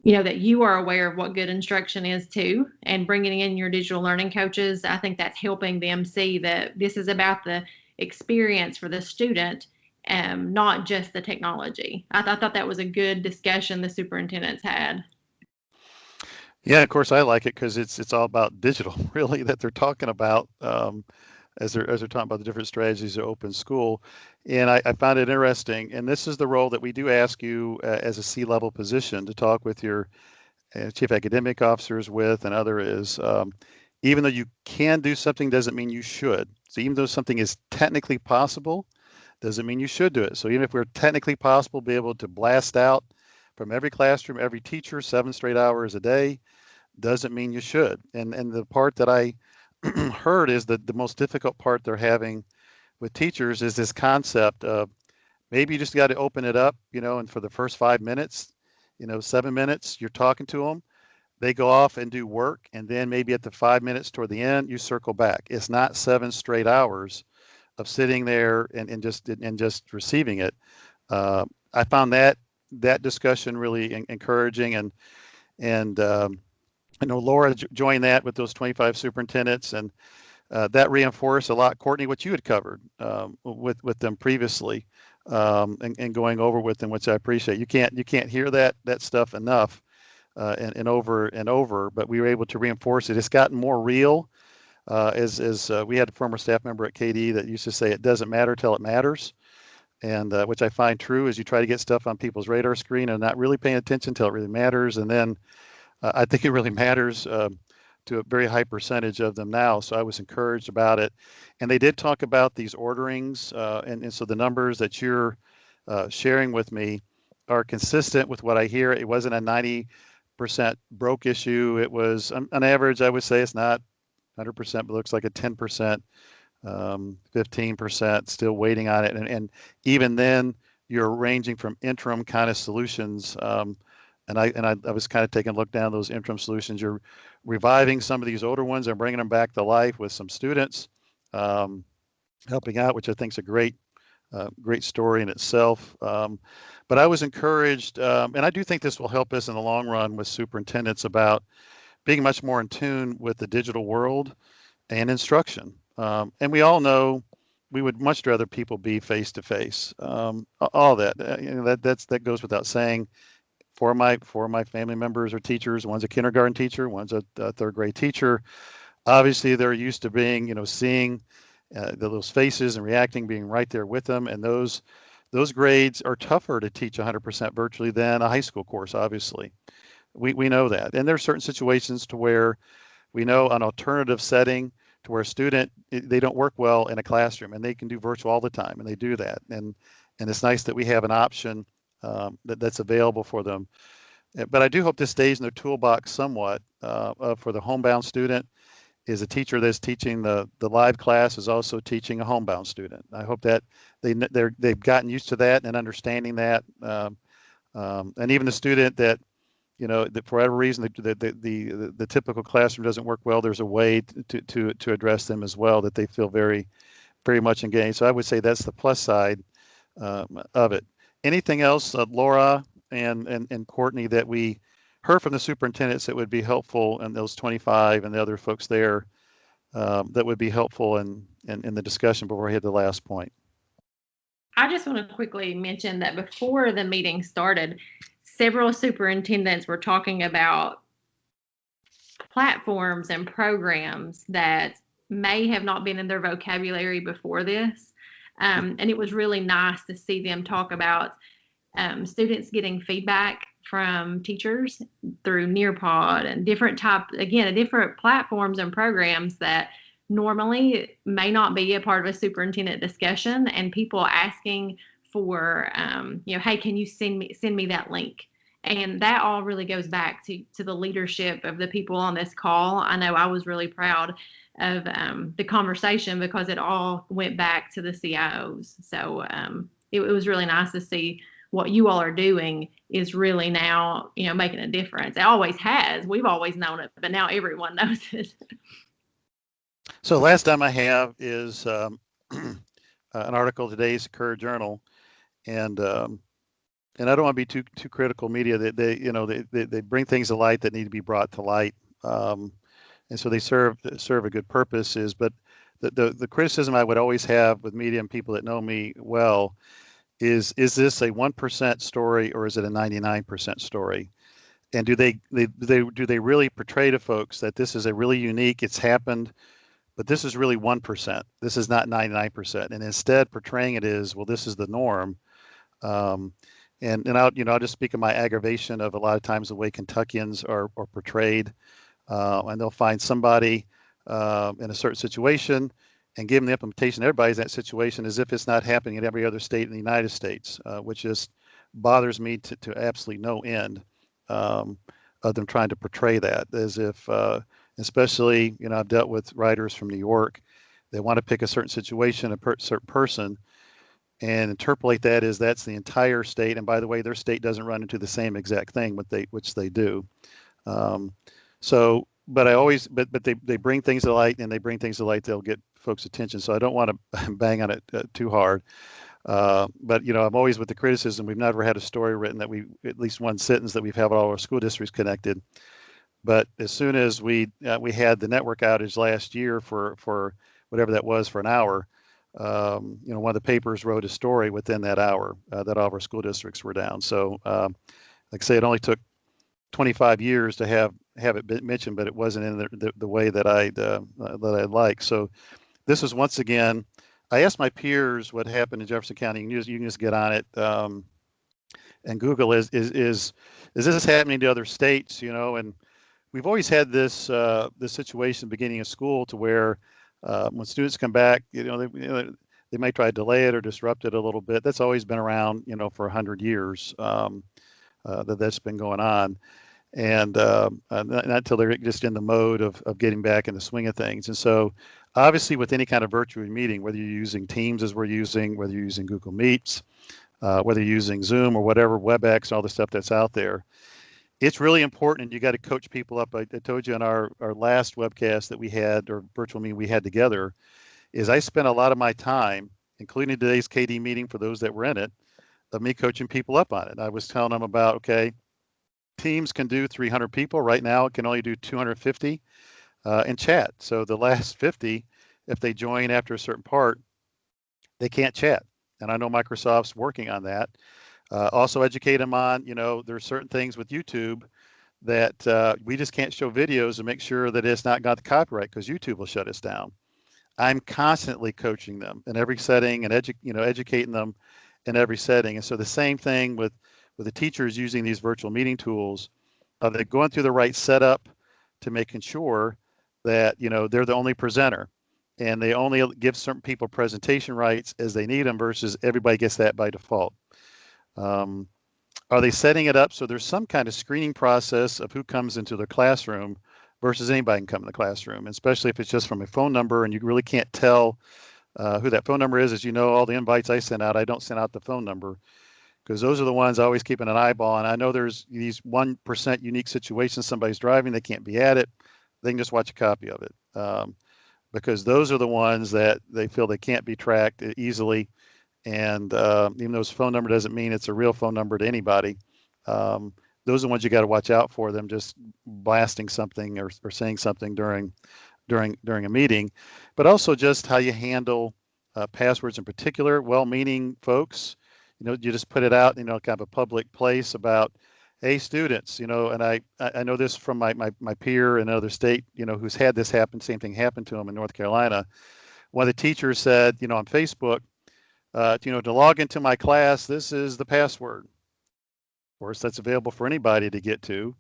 that you are aware of what good instruction is too, and bringing in your digital learning coaches, I think that's helping them see that this is about the experience for the student, not just the technology. I thought that was a good discussion the superintendents had. Yeah, of course I like it because it's all about digital, really, that they're talking about as they're talking about the different strategies of open school. And I found it interesting. And this is the role that we do ask you as a C-level position to talk with your chief academic officers with, and other is even though you can do something doesn't mean you should. So even though something is technically possible, doesn't mean you should do it. So even if we're technically possible, be able to blast out from every classroom, every teacher, 7 straight hours a day, doesn't mean you should. And the part that I heard is that the most difficult part they're having with teachers is this concept of maybe you just got to open it up, and for the first 5 minutes, 7 minutes, you're talking to them. They go off and do work, and then maybe at the 5 minutes toward the end, you circle back. It's not 7 straight hours of sitting there and just receiving it. I found that discussion really encouraging, and I know Laura joined that with those 25 superintendents, and that reinforced a lot, Courtney, what you had covered with them previously, and going over with them, which I appreciate. You can't hear that stuff enough, and over and over, but we were able to reinforce it. It's gotten more real. As we had a former staff member at KD that used to say, it doesn't matter till it matters. And which I find true, as you try to get stuff on people's radar screen and not really paying attention till it really matters. And then I think it really matters to a very high percentage of them now. So I was encouraged about it. And they did talk about these orderings. And so the numbers that you're sharing with me are consistent with what I hear. It wasn't a 90% broke issue. It was, on average, I would say it's not 100%, but looks like a 10%. 15% still waiting on it. And even then you're ranging from interim kind of solutions. And I was kind of taking a look down those interim solutions. You're reviving some of these older ones and bringing them back to life with some students, helping out, which I think is a great story in itself. But I was encouraged, and I do think this will help us in the long run with superintendents about being much more in tune with the digital world and instruction. And we all know we would much rather people be face to face. All that, that goes without saying. For my family members or teachers, one's a kindergarten teacher, one's a third grade teacher. Obviously, they're used to being, seeing those faces and reacting, being right there with them. And those grades are tougher to teach 100% virtually than a high school course. Obviously, we know that. And there are certain situations to where we know an alternative setting to where a student, they don't work well in a classroom, and they can do virtual all the time, and they do that. And it's nice that we have an option that's available for them. But I do hope this stays in their toolbox somewhat for the homebound student. Is a teacher that's teaching the live class is also teaching a homebound student. I hope that they've gotten used to that and understanding that. And even the student that, that for whatever reason the typical classroom doesn't work well, there's a way to address them as well, that they feel very, very much engaged. So I would say that's the plus side of it. Anything else, Laura and Courtney, that we heard from the superintendents that would be helpful, and those 25 and the other folks there that would be helpful in the discussion before we hit the last point? I just want to quickly mention that before the meeting started, several superintendents were talking about platforms and programs that may have not been in their vocabulary before this. And it was really nice to see them talk about students getting feedback from teachers through Nearpod and different platforms and programs that normally may not be a part of a superintendent discussion, and people asking for, hey, can you send me that link? And that all really goes back to the leadership of the people on this call. I know I was really proud of the conversation because it all went back to the CIOs. So it was really nice to see what you all are doing is really now, making a difference. It always has. We've always known it, but now everyone knows it. So last time I have is an article today's Courier Journal, and I don't want to be too critical media. That they bring things to light that need to be brought to light, and so they serve a good purpose. But the criticism I would always have with media and people that know me well is this a 1% story or is it a 99% story? And do they really portray to folks that this is a really unique, it's happened, but this is really 1%. This is not 99%. And instead portraying it as, well, this is the norm. And I'll just speak of my aggravation of a lot of times the way Kentuckians are portrayed, and they'll find somebody in a certain situation and give them the implementation. Everybody's in that situation as if it's not happening in every other state in the United States, which just bothers me to absolutely no end of them trying to portray that as if, especially, I've dealt with writers from New York. They want to pick a certain situation, certain person, and interpolate that as that's the entire state. And by the way, their state doesn't run into the same exact thing, which they do. But I always, but they bring things to light, and they bring things to light that'll get folks' attention. So I don't want to bang on it too hard. But I'm always with the criticism. We've never had a story written that at least one sentence that we've had all our school districts connected. But as soon as we had the network outage last year for whatever that was for an hour, one of the papers wrote a story within that hour that all of our school districts were down. So, like I say, it only took 25 years to have it mentioned, but it wasn't in the way that I'd like. So this was once again, I asked my peers what happened in Jefferson County. You can just get on it and Google is this happening to other states? And we've always had this situation beginning of school to where when students come back, they might try to delay it or disrupt it a little bit. That's always been around, for 100 years that's been going on. And not until they're just in the mode of getting back in the swing of things. And so obviously with any kind of virtual meeting, whether you're using Teams as we're using, whether you're using Google Meets, whether you're using Zoom or whatever, WebEx, all the stuff that's out there, it's really important, and you got to coach people up. I told you in our last webcast that we had, or virtual meeting we had together, is I spent a lot of my time, including today's KD meeting for those that were in it, of me coaching people up on it. I was telling them about, okay, Teams can do 300 people. Right now, it can only do 250 in chat. So the last 50, if they join after a certain part, they can't chat. And I know Microsoft's working on that. Also educate them on, there's certain things with YouTube that we just can't show videos and make sure that it's not got the copyright because YouTube will shut us down. I'm constantly coaching them in every setting and educating them in every setting. And so the same thing with the teachers using these virtual meeting tools, are they going through the right setup to making sure that, they're the only presenter and they only give certain people presentation rights as they need them versus everybody gets that by default. Are they setting it up so there's some kind of screening process of who comes into their classroom versus anybody can come in the classroom, especially if it's just from a phone number and you really can't tell who that phone number is. As you know, all the invites I send out, I don't send out the phone number because those are the ones always keeping an eyeball. And I know there's these 1% unique situations. Somebody's driving, they can't be at it. They can just watch a copy of it because those are the ones that they feel they can't be tracked easily. And even though his phone number doesn't mean it's a real phone number to anybody, those are the ones you got to watch out for, them just blasting something or saying something during a meeting. But also just how you handle passwords in particular. Well-meaning folks, you just put it out, kind of a public place about, hey, students, and I know this from my peer in another state, who's had this happen, same thing happened to him in North Carolina. One of the teachers said, on Facebook, to log into my class, this is the password. Of course, that's available for anybody to get to.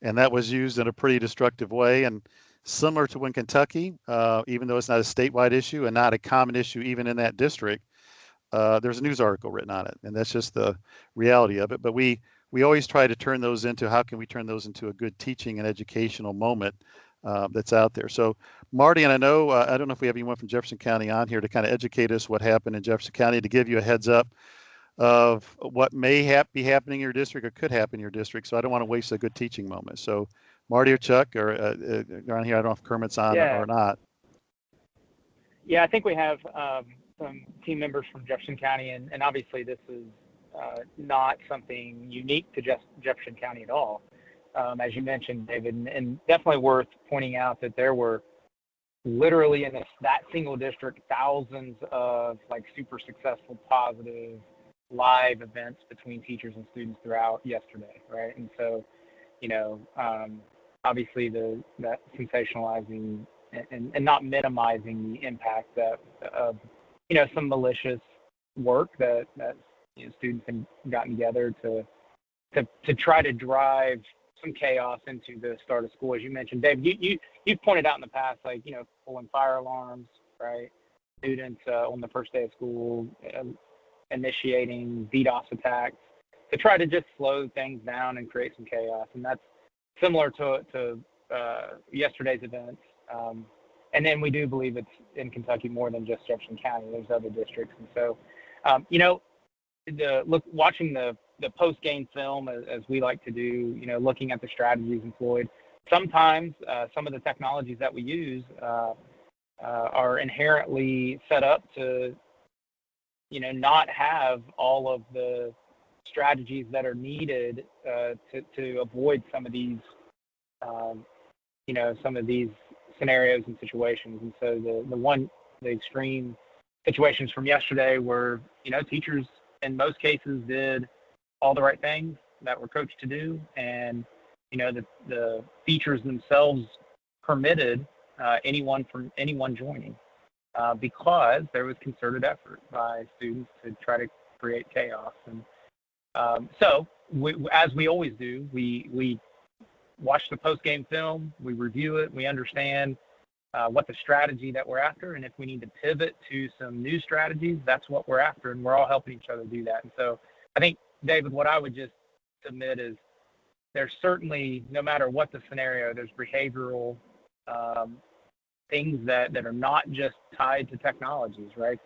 And that was used in a pretty destructive way. And similar to when Kentucky, even though it's not a statewide issue and not a common issue even in that district, there's a news article written on it. And that's just the reality of it. But we always try to turn those into, how can we turn those into a good teaching and educational moment that's out there. So Marty, and I know, I don't know if we have anyone from Jefferson County on here to kind of educate us what happened in Jefferson County, to give you a heads up of what may be happening in your district or could happen in your district. So I don't want to waste a good teaching moment. So Marty or Chuck or around here, I don't know if Kermit's on or not. Yeah, I think we have some team members from Jefferson County, and obviously this is not something unique to Jefferson County at all. As you mentioned, David, and definitely worth pointing out that there were literally in that single district, thousands of super successful, positive, live events between teachers and students throughout yesterday, right? And so, obviously that sensationalizing and not minimizing the impact of some malicious work that students have gotten together to try to drive some chaos into the start of school. As you mentioned, Dave, you've pointed out in the past, pulling fire alarms, right? Students on the first day of school initiating DDoS attacks to try to just slow things down and create some chaos. And that's similar to yesterday's events. And then we do believe it's in Kentucky more than just Jefferson County. There's other districts. And so Watching the post-game film, as we like to do, looking at the strategies employed. Sometimes some of the technologies that we use are inherently set up to, not have all of the strategies that are needed to avoid some of these, scenarios and situations. And so the extreme situations from yesterday were, teachers in most cases did all the right things that were coached to do, and the features themselves permitted anyone joining because there was concerted effort by students to try to create chaos. And so as we always do, we watch the post-game film, we review it, we understand what the strategy that we're after, and if we need to pivot to some new strategies, that's what we're after, and we're all helping each other do that. And so I think, David, what I would just submit is there's certainly, no matter what the scenario, there's behavioral things that are not just tied to technologies, right?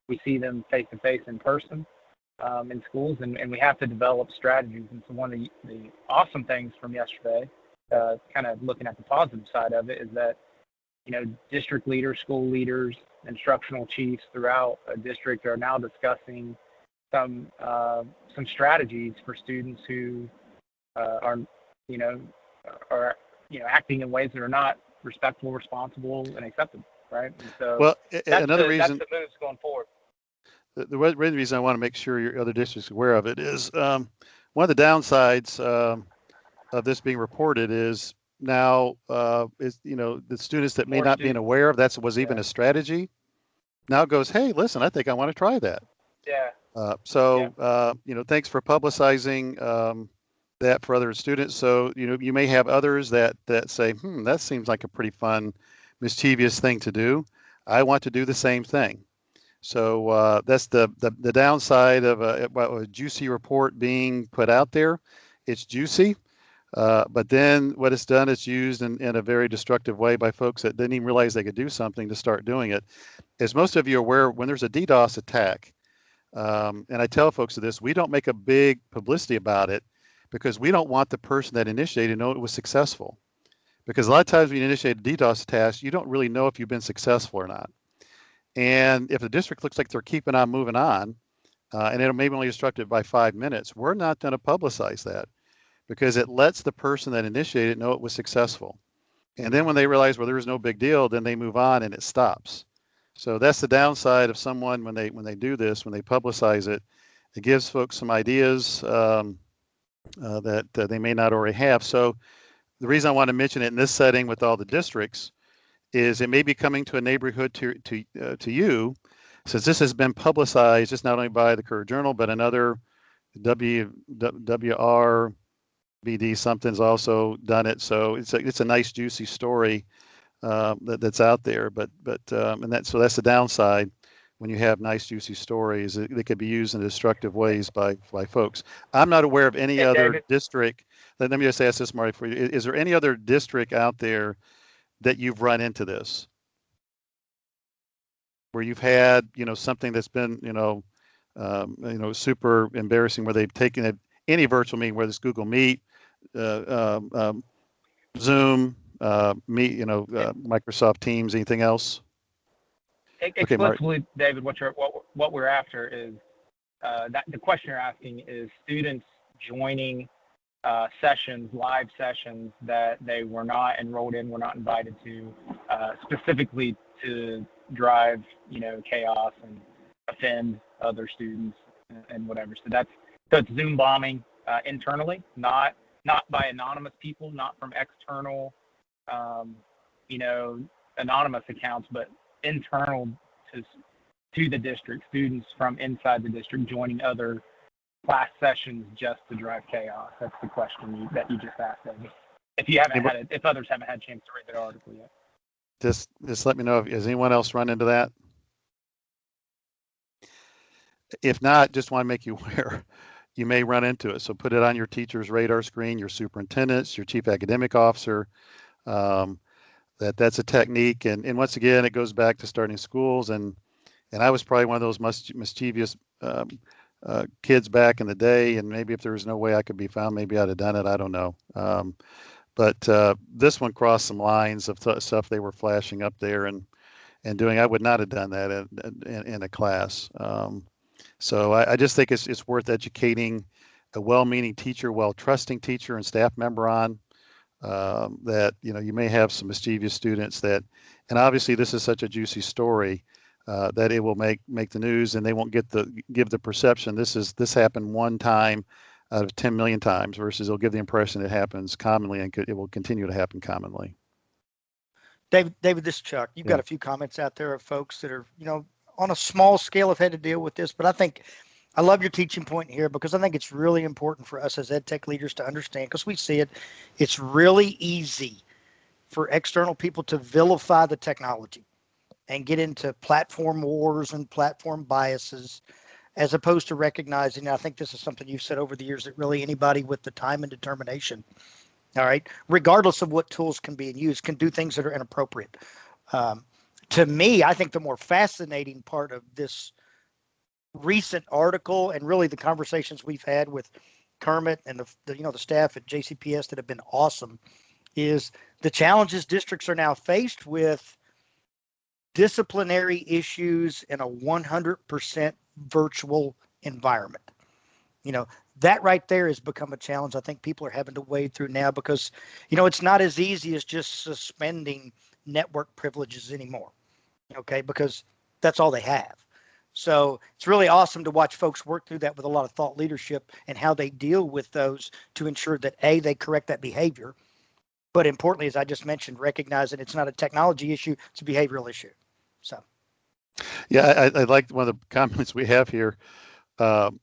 We see them face-to-face in person in schools, and we have to develop strategies. And so one of the awesome things from yesterday, kind of looking at the positive side of it, is that district leaders, school leaders, instructional chiefs throughout a district are now discussing some strategies for students who are acting in ways that are not respectful, responsible, and acceptable, right? And so another reason that's the moves going forward. The reason I want to make sure your other districts are aware of it is one of the downsides of this being reported is now the students that may not be aware of that was even a strategy now goes, hey, listen, I think I want to try that. Yeah. Thanks for publicizing that for other students. So you may have others that say, that seems like a pretty fun, mischievous thing to do. I want to do the same thing. So that's the downside of a juicy report being put out there. It's juicy. But then what it's done, it's used in a very destructive way by folks that didn't even realize they could do something to start doing it. As most of you are aware, when there's a DDoS attack, and I tell folks this, we don't make a big publicity about it because we don't want the person that initiated to know it was successful. Because a lot of times when you initiate a DDoS attack, you don't really know if you've been successful or not. And if the district looks like they're keeping on moving on, and it may be only disrupted by 5 minutes, we're not going to publicize that, because it lets the person that initiated know it was successful. And then when they realize, well, there was no big deal, then they move on and it stops. So that's the downside of someone when they do this, when they publicize it, it gives folks some ideas that they may not already have. So the reason I want to mention it in this setting with all the districts is it may be coming to a neighborhood to you, since this has been publicized just not only by the Courier Journal, but another WRBD something's also done it. So it's a nice juicy story that's out there. But that's the downside when you have nice juicy stories. They could be used in destructive ways by folks. I'm not aware of any other district. Let me just ask this, Marty, for you. Is there any other district out there that you've run into this, where you've had something that's been super embarrassing, where they've taken any virtual meeting, whether it's Google Meet, Zoom, Meet, Microsoft Teams, anything else? Explicitly, okay, David, what we're after is that the question you're asking is students joining live sessions that they were not enrolled in, were not invited to, specifically to drive, chaos and offend other students and whatever. So it's Zoom bombing internally, not by anonymous people, not from external, anonymous accounts, but internal to the district, students from inside the district joining other class sessions just to drive chaos. That's the question that you just asked, David. If others haven't had a chance to read that article yet. Just let me know, has anyone else run into that? If not, just want to make you aware, you may run into it. So put it on your teacher's radar screen, your superintendents, your chief academic officer, that's a technique. And once again, it goes back to starting schools. And And I was probably one of those mischievous kids back in the day. And maybe if there was no way I could be found, maybe I'd have done it. I don't know. But this one crossed some lines of stuff they were flashing up there and doing. I would not have done that in a class. So I just think it's worth educating a well-meaning teacher, well-trusting teacher and staff member on that, you may have some mischievous students that, and obviously this is such a juicy story that it will make the news, and they won't give the perception this happened one time out of 10 million times, versus they'll give the impression it happens commonly, and it will continue to happen commonly. David, this is Chuck. You've got a few comments out there of folks that are, on a small scale have had to deal with this, but I think I love your teaching point here, because I think it's really important for us as ed tech leaders to understand, because we see it. It's really easy for external people to vilify the technology and get into platform wars and platform biases, as opposed to recognizing, and I think this is something you've said over the years, that really anybody with the time and determination, all right, regardless of what tools can be used, can do things that are inappropriate. To me, I think the more fascinating part of this recent article, and really the conversations we've had with Kermit and the staff at JCPS that have been awesome, is the challenges districts are now faced with disciplinary issues in a 100% virtual environment. That right there has become a challenge I think people are having to wade through now, because, it's not as easy as just suspending network privileges anymore. Okay, because that's all they have. So it's really awesome to watch folks work through that with a lot of thought leadership, and how they deal with those to ensure that they correct that behavior. But importantly, as I just mentioned, recognizing it's not a technology issue, it's a behavioral issue. So. Yeah, I like one of the comments we have here from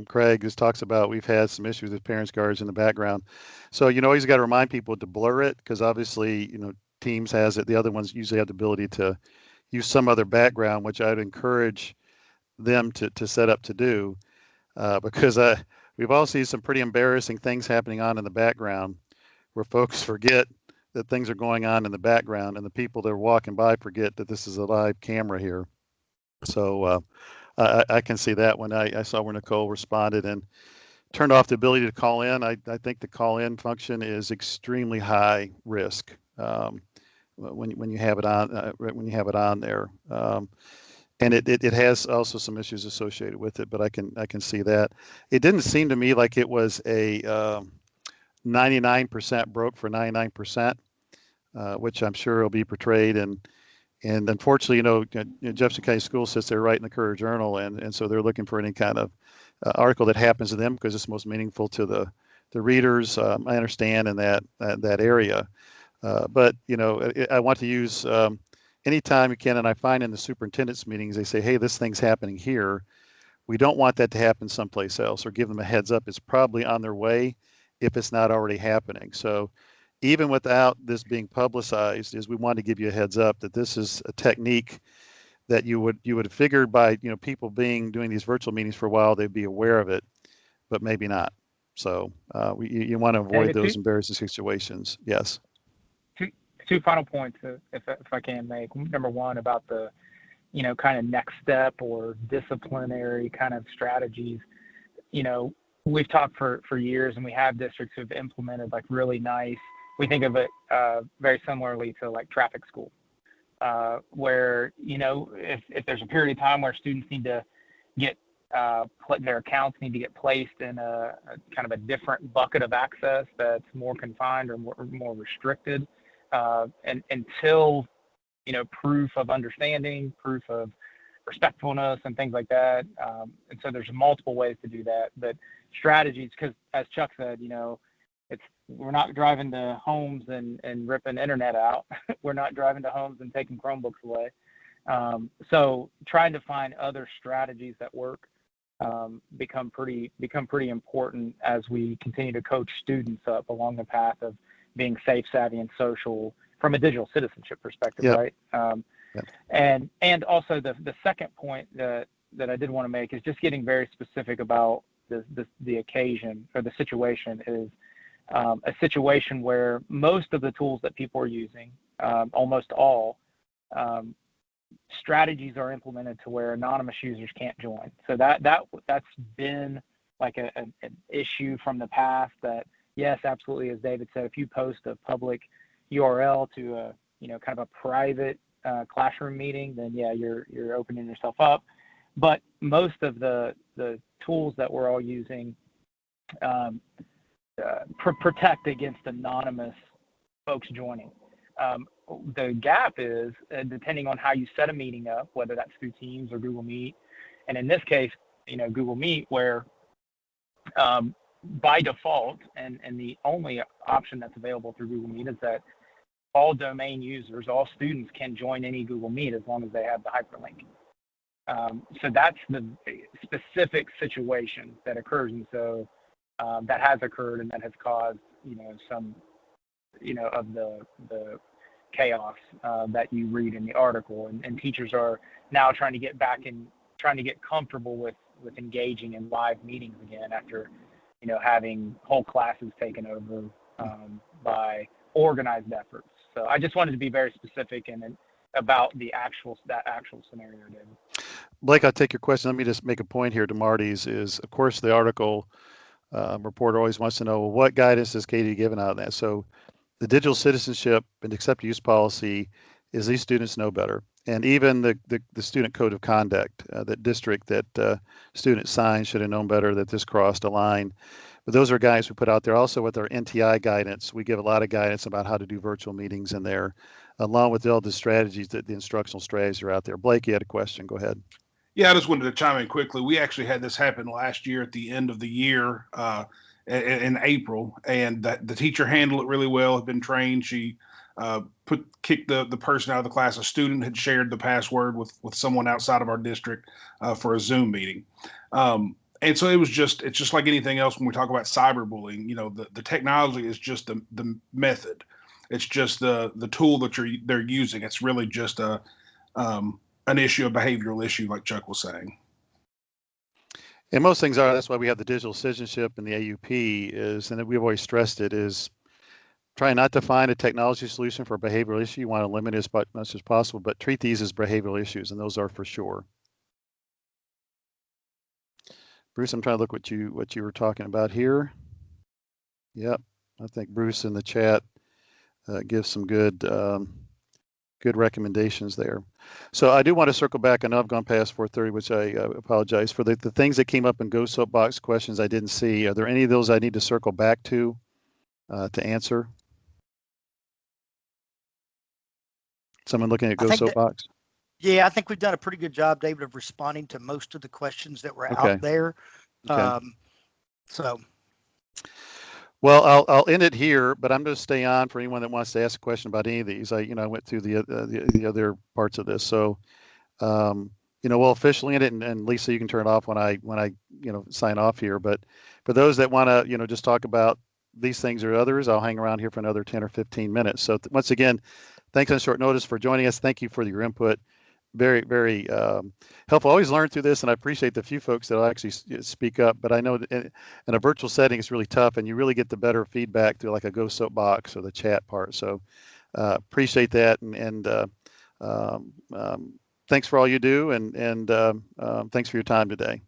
Craig, who talks about we've had some issues with parents, guards in the background. So, always got to remind people to blur it, because obviously, Teams has it. The other ones usually have the ability to use some other background, which I'd encourage them to set up to do, because we've all seen some pretty embarrassing things happening on in the background, where folks forget that things are going on in the background, and the people that are walking by forget that this is a live camera here. So I can see that when I saw where Nicole responded and turned off the ability to call in. I think the call in function is extremely high risk when you have it on there. And it has also some issues associated with it, but I can see that. It didn't seem to me like it was a 99% broke for 99%, which I'm sure will be portrayed. And unfortunately, Jefferson County Schools sits there writing the Courier Journal, and so they're looking for any kind of article that happens to them, because it's most meaningful to the readers. I understand in that area, but I want to use anytime you can, and I find in the superintendent's meetings they say, hey, this thing's happening here. We don't want that to happen someplace else, or give them a heads up. It's probably on their way if it's not already happening. So even without this being publicized, is we want to give you a heads up that this is a technique that you would have figured by people doing these virtual meetings for a while, they'd be aware of it, but maybe not. So you want to avoid those embarrassing situations. Yes. Two final points, if I can make. Number one, about the kind of next step or disciplinary kind of strategies. We've talked for years, and we have districts who've implemented like really nice. We think of it very similarly to like traffic school, where if there's a period of time where students need to get their accounts need to get placed in a kind of a different bucket of access that's more confined or more restricted, and until proof of understanding, proof of respectfulness, and things like that. And so there's multiple ways to do that, but strategies, because as Chuck said, we're not driving to homes and ripping internet out. We're not driving to homes and taking Chromebooks away. So trying to find other strategies that work become pretty important as we continue to coach students up along the path of being safe, savvy, and social from a digital citizenship perspective, Yep. right? Yep. And also the second point that I did want to make is just getting very specific about the occasion or the situation is a situation where most of the tools that people are using, almost all, strategies are implemented to where anonymous users can't join. So that's been like an issue from the past. That yes, absolutely, as David said, if you post a public URL to a kind of a private classroom meeting, then yeah, you're opening yourself up. But most of the tools that we're all using protect against anonymous folks joining. The gap is, depending on how you set a meeting up, whether that's through Teams or Google Meet, and in this case, Google Meet, where by default, and the only option that's available through Google Meet is that all domain users, all students can join any Google Meet as long as they have the hyperlink. So that's the specific situation that occurs, and so that has occurred, and that has caused some of the chaos that you read in the article, and teachers are now trying to get back and trying to get comfortable with engaging in live meetings again after having whole classes taken over by organized efforts. So I just wanted to be very specific and about that actual scenario, David. Blake, I'll take your question. Let me just make a point here to Marty's is, of course, the article reporter always wants to know, well, what guidance is KVEC giving out of that? So the digital citizenship and accepted use policy is these students know better. And even the student code of conduct, that district that students signed should have known better that this crossed a line. But those are guides we put out there. Also with our NTI guidance, we give a lot of guidance about how to do virtual meetings in there, along with all the strategies, that the instructional strategies are out there. Blake, you had a question. Go ahead. Yeah, I just wanted to chime in quickly. We actually had this happen last year at the end of the year in April, and that the teacher handled it really well, had been trained. She kicked the person out of the class. A student had shared the password with someone outside of our district for a Zoom meeting. And so it's just like anything else when we talk about cyberbullying. The technology is just the method. It's just the tool that they're using. It's really just an issue, a behavioral issue, like Chuck was saying. And most things are. That's why we have the digital citizenship and the AUP is, and we've always stressed it, is try not to find a technology solution for a behavioral issue. You want to limit it as much as possible, but treat these as behavioral issues, and those are for sure. Bruce, I'm trying to look what you were talking about here. Yep, I think Bruce in the chat gives some good recommendations there. So I do want to circle back. I know I've gone past 4:30, which I apologize for. The things that came up in Go Soapbox questions I didn't see. Are there any of those I need to circle back to answer? Someone looking at Go Soapbox? Yeah, I think we've done a pretty good job, David, of responding to most of the questions that were out there. Okay. So. Well, I'll end it here, but I'm going to stay on for anyone that wants to ask a question about any of these. I went through the other parts of this, so we'll officially end it, and Lisa, you can turn it off when I sign off here. But for those that want to just talk about these things or others, I'll hang around here for another 10 or 15 minutes. So once again, thanks on short notice for joining us. Thank you for your input. Very, very helpful. I always learn through this, and I appreciate the few folks that will actually speak up. But I know that in a virtual setting, it's really tough, and you really get the better feedback through like a Go Soapbox or the chat part. So appreciate that, and thanks for all you do, and thanks for your time today.